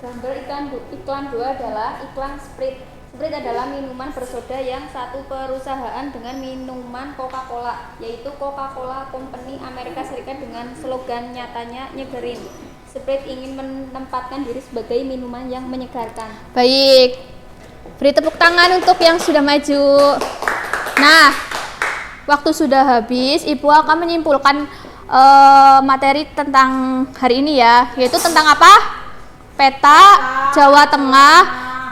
Gambar iklan 2 adalah iklan Sprite. Sprite adalah minuman bersoda yang satu perusahaan dengan minuman Coca-Cola, yaitu Coca-Cola Company Amerika Serikat dengan slogan nyatanya nyegerin. Sprite ingin menempatkan diri sebagai minuman yang menyegarkan. Baik. Beri tepuk tangan untuk yang sudah maju. Nah, waktu sudah habis, Ibu akan menyimpulkan materi tentang hari ini ya, yaitu tentang apa? Peta Jawa Tengah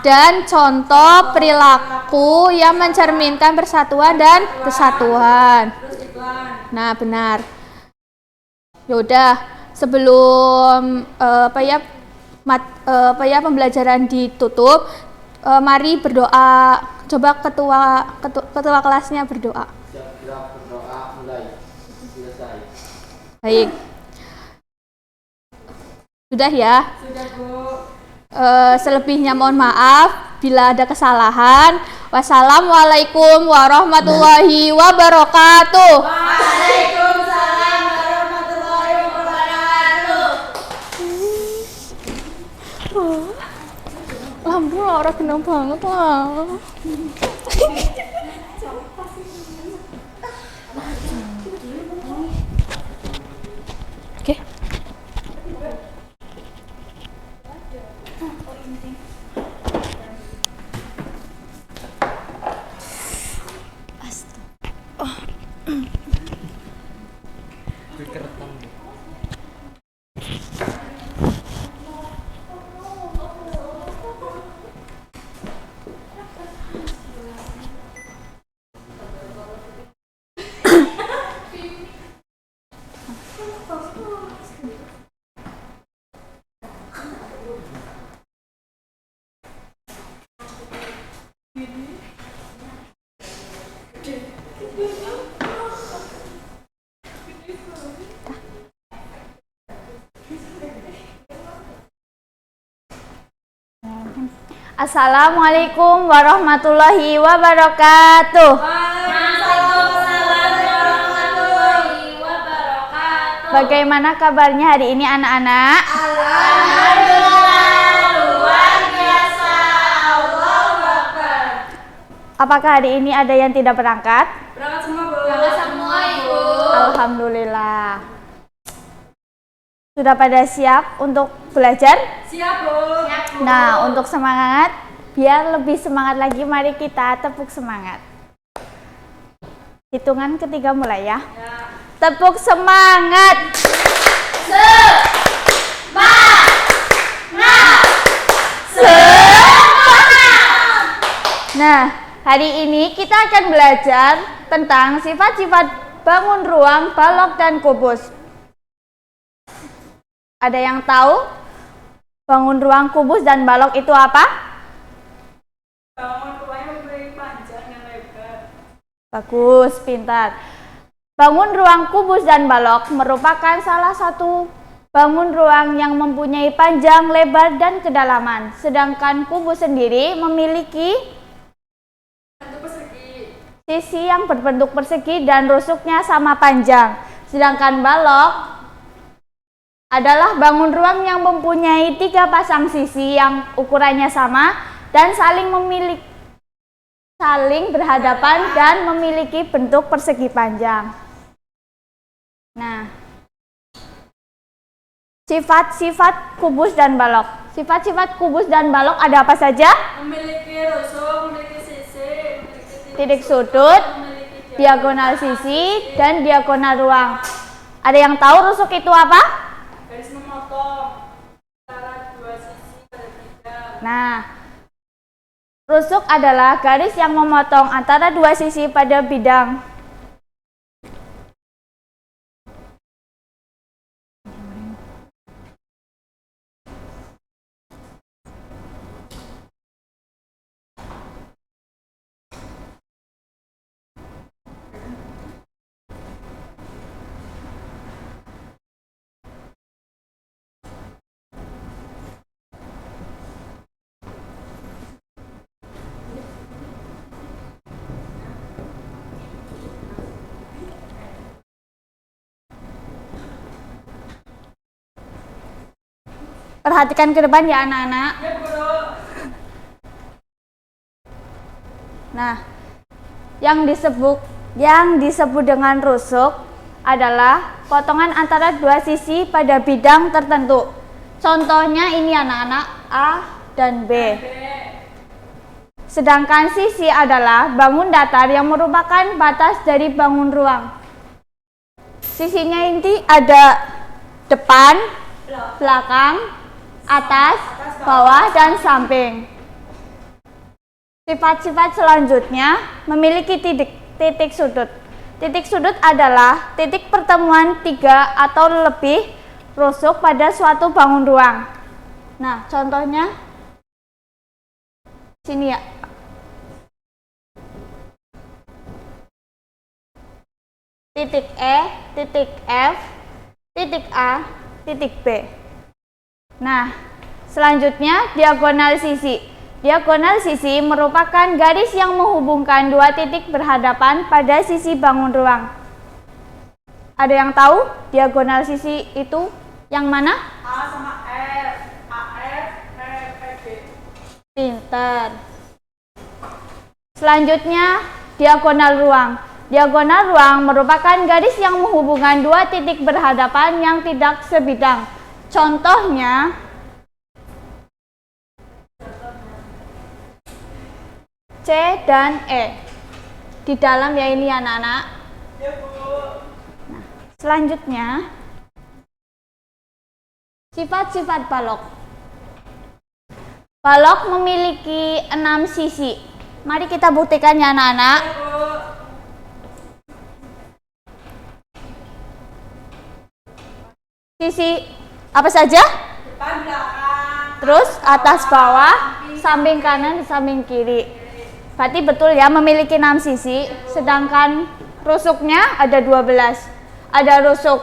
dan contoh perilaku yang mencerminkan persatuan dan kesatuan. Nah, benar. Yaudah, sebelum pembelajaran ditutup, mari berdoa. Coba ketua kelasnya berdoa. Berdoa mulai selesai. Baik. Sudah ya? Sudah, Bu. Selebihnya mohon maaf bila ada kesalahan. Wassalamualaikum warahmatullahi wabarakatuh. Waalaikumsalam warahmatullahi wabarakatuh. Lampu Laura kena banget lah. Oke. Assalamualaikum warahmatullahi wabarakatuh. Bagaimana kabarnya hari ini anak-anak? Alhamdulillah, luar biasa. Allahu Akbar. Apakah hari ini ada yang tidak berangkat? Berangkat semua, Bu. Berangkat semua, Ibu. Alhamdulillah. Sudah pada siap untuk belajar? Siap, Bu. Nah, untuk semangat, biar lebih semangat lagi, mari kita tepuk semangat. Hitungan ketiga mulai ya. Tepuk semangat. Nah, hari ini kita akan belajar tentang sifat-sifat bangun ruang, balok, dan kubus. Ada yang tahu bangun ruang, kubus, dan balok itu apa? Bangun ruangnya lebih panjang dan lebar. Bagus, pintar. Bangun ruang, kubus, dan balok merupakan salah satu bangun ruang yang mempunyai panjang, lebar, dan kedalaman. Sedangkan kubus sendiri memiliki sisi yang berbentuk persegi dan rusuknya sama panjang. Sedangkan balok adalah bangun ruang yang mempunyai 3 pasang sisi yang ukurannya sama dan saling berhadapan dan memiliki bentuk persegi panjang. Nah, sifat-sifat kubus dan balok. Sifat-sifat kubus dan balok ada apa saja? Memiliki rusuk, memiliki sisi, memiliki Titik sudut, memiliki diagonal sisi, dan diagonal ruang. Ada yang tahu rusuk itu apa? garis memotong antara 2 sisi pada bidang. Nah, rusuk adalah garis yang memotong antara 2 sisi pada bidang. Perhatikan ke depan ya anak-anak. Ya, Guru. Nah, yang disebut dengan rusuk adalah potongan antara 2 sisi pada bidang tertentu. Contohnya ini anak-anak, A dan B. Sedangkan sisi adalah bangun datar yang merupakan batas dari bangun ruang. Sisinya ini ada depan, belakang, atas, bawah, dan samping. Sifat-sifat selanjutnya memiliki titik sudut. Titik sudut adalah titik pertemuan 3 atau lebih rusuk pada suatu bangun ruang. Nah, contohnya sini ya. Titik E, titik F, titik A, titik B. Nah, selanjutnya diagonal sisi. Diagonal sisi merupakan garis yang menghubungkan 2 titik berhadapan pada sisi bangun ruang. Ada yang tahu diagonal sisi itu yang mana? A sama F, AF, FB. Pintar. Selanjutnya diagonal ruang. Diagonal ruang merupakan garis yang menghubungkan 2 titik berhadapan yang tidak sebidang. Contohnya C dan E. Di dalam ya ini anak-anak. Nah, selanjutnya sifat-sifat balok. Balok memiliki 6 sisi. Mari kita buktikan ya anak-anak. Sisi apa saja? Depan, belakang. Terus atas bawah, samping kanan, samping kiri. Berarti betul ya, memiliki 6 sisi. Sedangkan rusuknya ada 12. Ada rusuk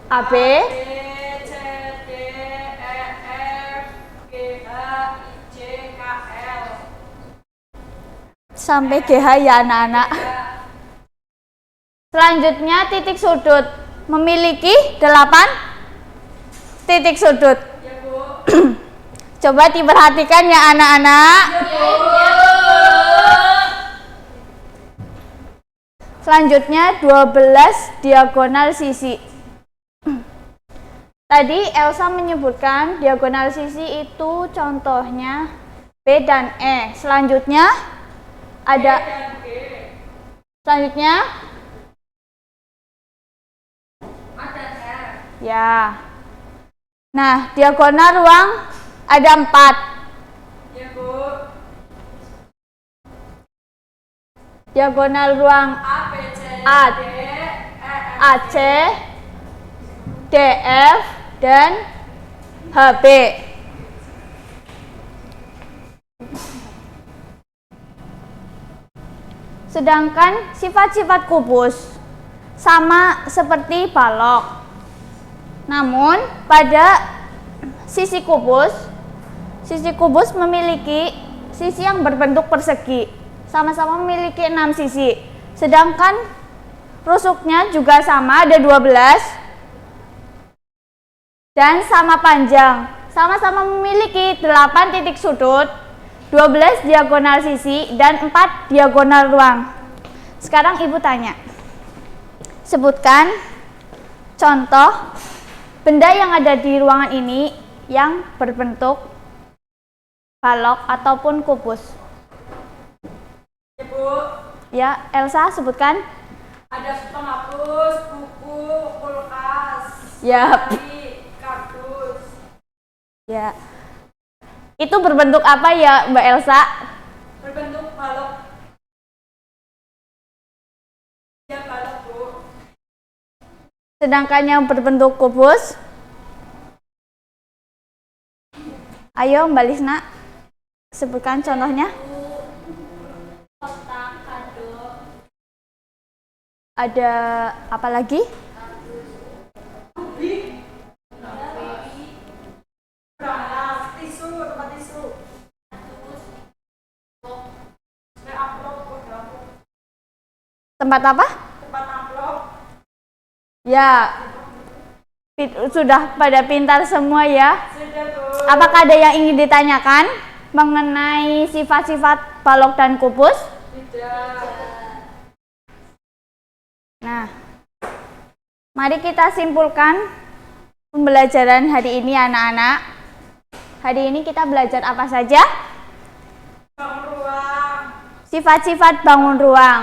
AB, C, D, E, F, G, H, I, J, K, L. sampai GH ya anak-anak. Selanjutnya titik sudut memiliki 8 titik sudut. Ya, Bu. Coba diperhatikan ya anak-anak. Selanjutnya 12 diagonal sisi. Tadi Elsa menyebutkan diagonal sisi itu contohnya B dan E. Selanjutnya ada ya. Nah, diagonal ruang ada 4. Ya, Bu. Diagonal ruang A, B, C, A, D, E, F. AC, DF, dan HB. Sedangkan sifat-sifat kubus sama seperti balok. Namun pada sisi kubus memiliki sisi yang berbentuk persegi. Sama-sama memiliki 6 sisi. Sedangkan rusuknya juga sama, ada 12. Dan sama panjang. Sama-sama memiliki 8 titik sudut, 12 diagonal sisi, dan 4 diagonal ruang. Sekarang Ibu tanya. Sebutkan contoh benda yang ada di ruangan ini yang berbentuk balok ataupun kubus. Ya, Bu. Ya, Elsa sebutkan. Ada penghapus, buku, kulkas. Ya. Kardus. Ya. Itu berbentuk apa ya, Mbak Elsa? Berbentuk balok. Ya, balok, Bu. Sedangkan yang berbentuk kubus? Ayo Mbak Lisna, sebutkan contohnya. Kotak, kado, Ada apa lagi? Berangkas, tisu, tempat tisu. Amplop. Tempat apa? Tempat amplop. Ya, sudah pada pintar semua ya. Sudah, Bu. Apakah ada yang ingin ditanyakan mengenai sifat-sifat balok dan kubus? Tidak. Nah, mari kita simpulkan pembelajaran hari ini anak-anak. Hari ini kita belajar apa saja? Bangun ruang. Sifat-sifat bangun ruang.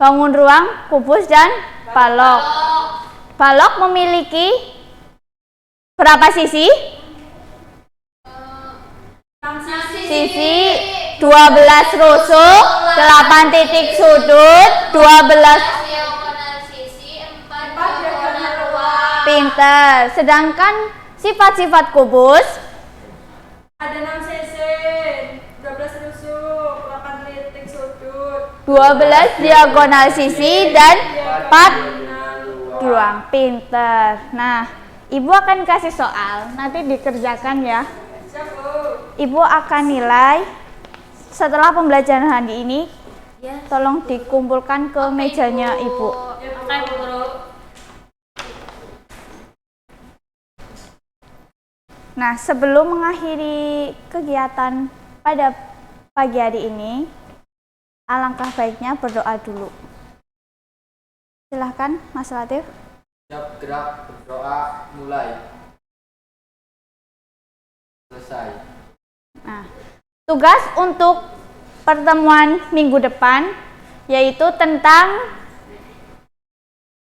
Bangun ruang, kubus, dan balok. Balok memiliki berapa sisi? Sisi 12 rusuk, 8 titik sudut, 12 diagonal sisi, 4 diagonal ruang. pinter. Sedangkan sifat-sifat kubus Ada 6 cc, 12 rusuk, 8 titik sudut, 12 diagonal sisi dan 4 ruang. Pinter. Nah, Ibu akan kasih soal, nanti dikerjakan ya. Siap, Bu. Ibu akan nilai setelah pembelajaran hari ini. Tolong dikumpulkan ke mejanya Ibu. Oke, Bu. Nah, sebelum mengakhiri kegiatan pada pagi hari ini, alangkah baiknya berdoa dulu. Silahkan, Mas Latif. Siap, gerak, berdoa, mulai. Selesai. Nah, tugas untuk pertemuan minggu depan yaitu tentang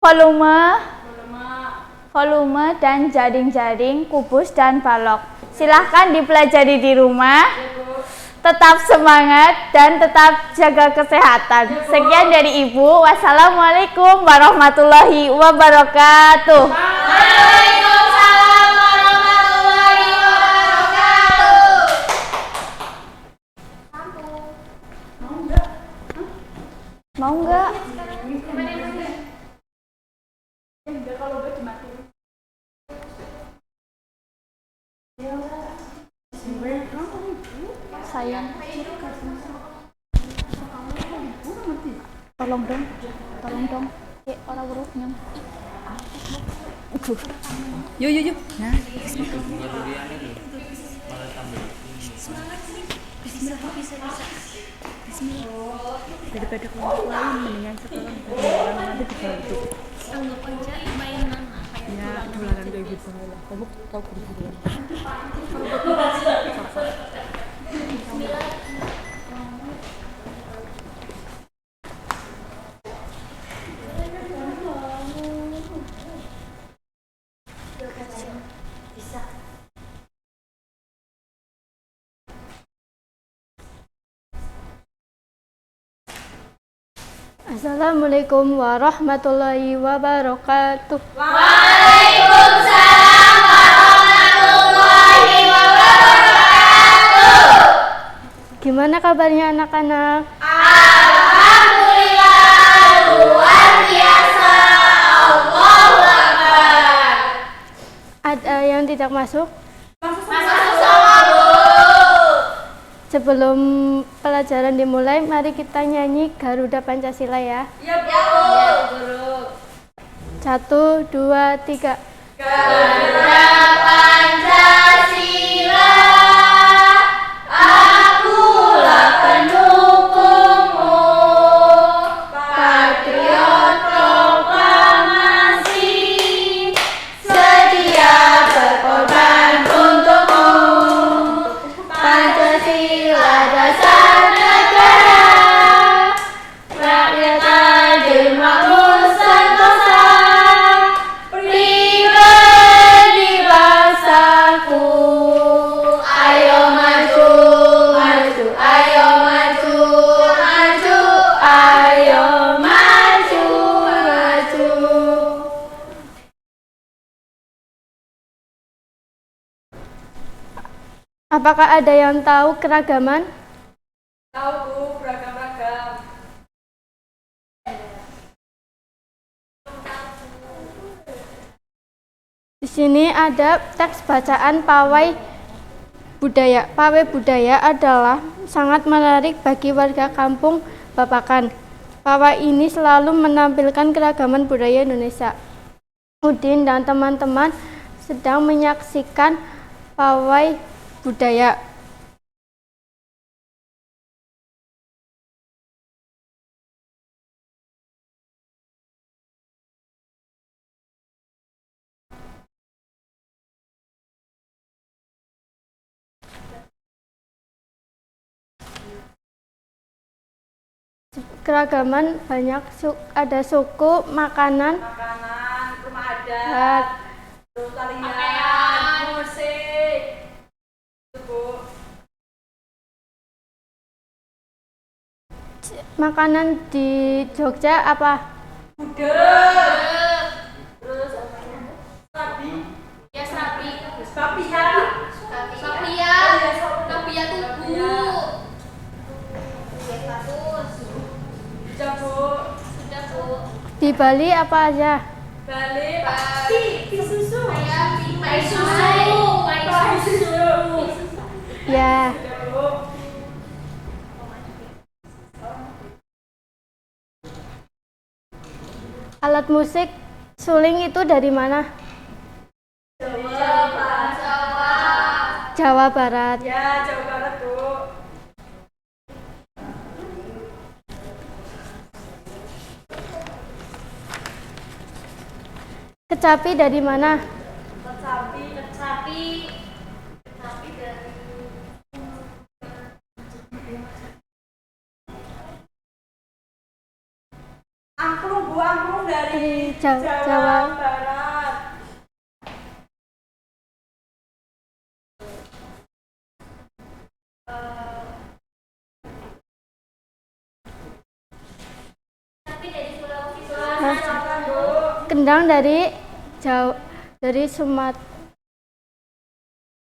volume dan jaring-jaring, kubus dan balok. Silahkan dipelajari di rumah. Tetap semangat dan tetap jaga kesehatan. Sekian dari Ibu. Wassalamualaikum warahmatullahi wabarakatuh. Waalaikumsalam warahmatullahi wabarakatuh. Mau nggak? Sayang. Tolong dong. Orang urutnya. Yuk. Nah. Daripada kelompok lain mendingan sekarang bareng nanti dibantu. Anggap aja mainan. Ya, dolaran kayak gitu lah. Kamu tahu gitu. Assalamualaikum warahmatullahi wabarakatuh. Waalaikumsalam warahmatullahi wabarakatuh. Gimana kabarnya anak-anak? Alhamdulillah, luar biasa. Allahu Akbar. Ada yang tidak masuk? Masuk sama Bu. Sebelum pelajaran dimulai, mari kita nyanyi Garuda Pancasila ya. Ya, Bu. 1, 2, 3. Garuda Pancasila, akulah pendukungmu, patriot proklamasi, sedia berkorban untukmu. Pancasila dasar negara, rakyat adil makmur sentosa, pribadi bangsaku. Ayo maju, maju, ayo maju, maju, ayo maju, maju. Apakah ada yang tahu keragaman? Tahu Bu, beragam-ragam. Di sini ada teks bacaan pawai budaya. Pawai budaya adalah sangat menarik bagi warga kampung Bapakan. Pawai ini selalu menampilkan keragaman budaya Indonesia. Udin dan teman-teman sedang menyaksikan pawai budaya. Keragaman banyak, ada suku, makanan, Rumah adat, terus tarian, musik. Itu Bu. makanan di Jogja apa? Gudeg. Terus sapi. Ya sapi. Sapi ya. Sapia. Sapia tubuh. Ya bagus. Sudah Bu. Sudah Bu. Di Bali apa aja? Bali, pi susu. Pai susu. Ya. Alat musik suling itu dari mana? Jawa Barat. Ya, Jawa Barat Bu. Kecapi dari mana? Kecapi dari Angklung Bu, Angklung dari Jawa. Barat. Kendang dari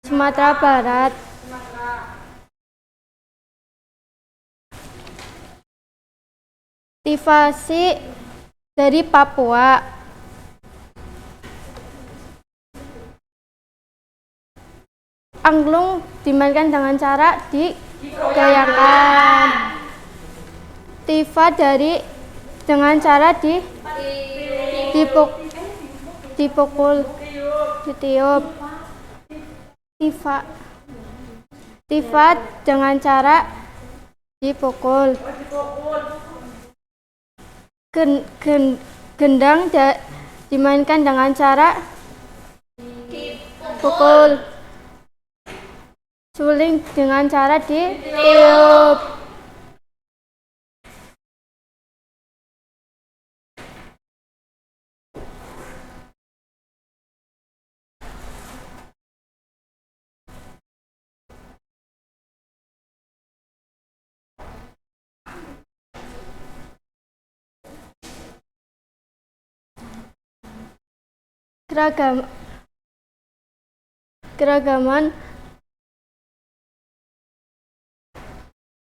Sumatera Barat. Tivasi dari Papua. Angklung dimainkan dengan cara digoyangkan. Tifa dengan cara dipukul, ditiup. Tifa dengan cara dipukul. Gendang dimainkan dengan cara dipukul. Suling dengan cara ditiup. Keragaman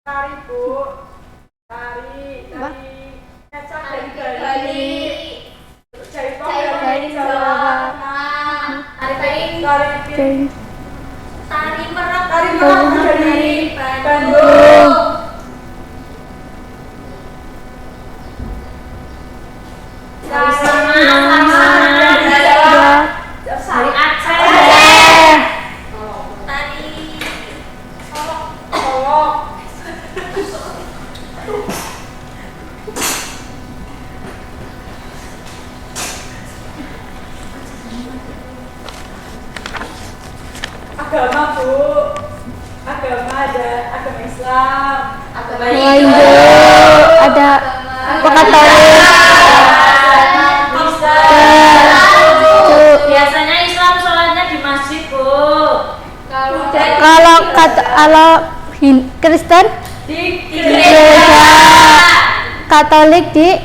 Tari, Bu. Tari kecap dari Bali. Jaipong dari Jawa. Tari merah dari Bandung. Tari Aceh. Tari Solok. Agama, Bu. Agama ada agama Islam, agama Hindu, ada Katolik. Biasanya Islam sholatnya di masjid, Bu. Kalau Kristen di gereja, Katolik di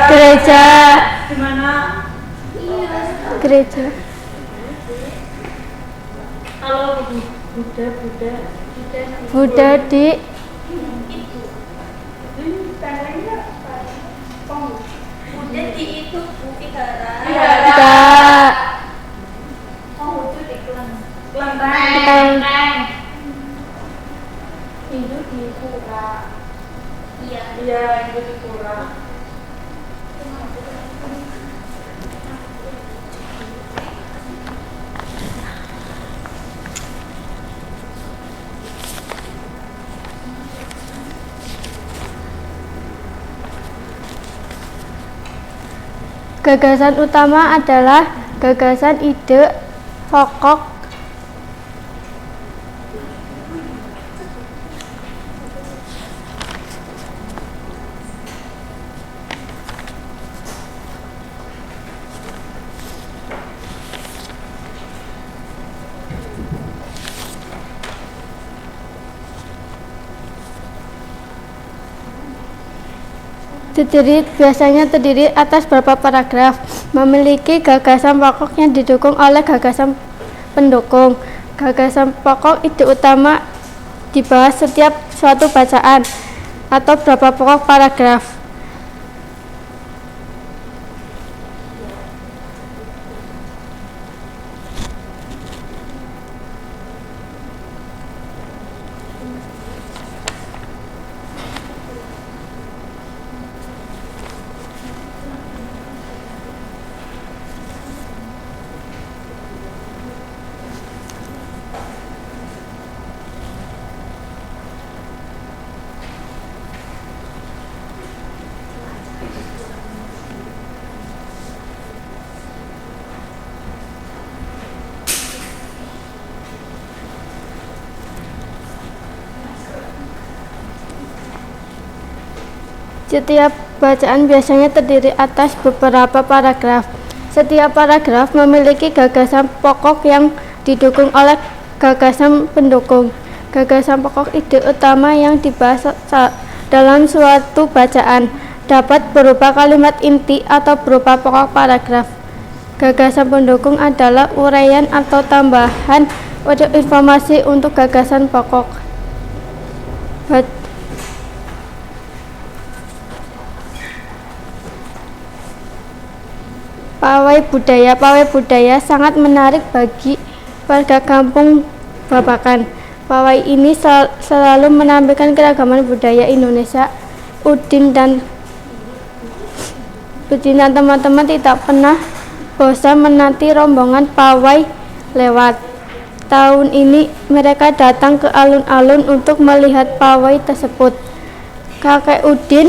gereja. Di mana? Gereja. Kalau Buddha di itu vihara. tidak. Hindu di pura. Iya. Iya, Hindu di pura. Gagasan utama adalah gagasan ide pokok biasanya terdiri atas beberapa paragraf, memiliki gagasan pokok yang didukung oleh gagasan pendukung. Gagasan pokok ide utama dibahas setiap suatu bacaan atau beberapa pokok paragraf. Setiap bacaan biasanya terdiri atas beberapa paragraf. Setiap paragraf memiliki gagasan pokok yang didukung oleh gagasan pendukung. Gagasan pokok ide utama yang dibahas dalam suatu bacaan dapat berupa kalimat inti atau berupa pokok paragraf. Gagasan pendukung adalah uraian atau tambahan informasi untuk gagasan pokok. Pawai budaya sangat menarik bagi warga kampung Babakan. Pawai ini selalu menampilkan keragaman budaya Indonesia. Udin dan teman-teman tidak pernah bosan menanti rombongan pawai lewat. Tahun ini mereka datang ke alun-alun untuk melihat pawai tersebut. Kakek Udin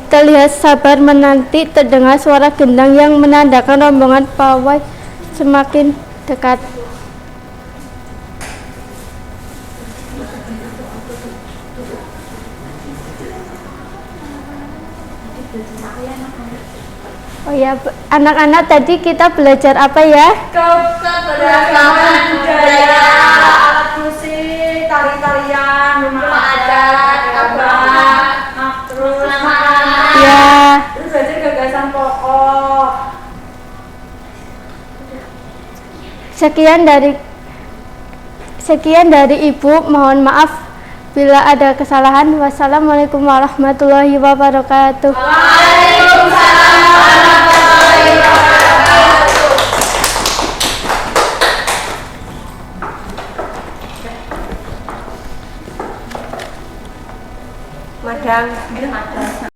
terlihat sabar menanti terdengar suara gendang yang menandakan rombongan pawai semakin dekat. Oh ya, anak-anak tadi kita belajar apa ya? Keberagaman budaya, alat musik, tari-tarian, rumah adat, gambar, terus Ya. Terus belajar gagasan pokok. Sekian dari Ibu, mohon maaf bila ada kesalahan. Wassalamualaikum warahmatullahi wabarakatuh. Waalaikumsalam warahmatullahi wabarakatuh. Madam.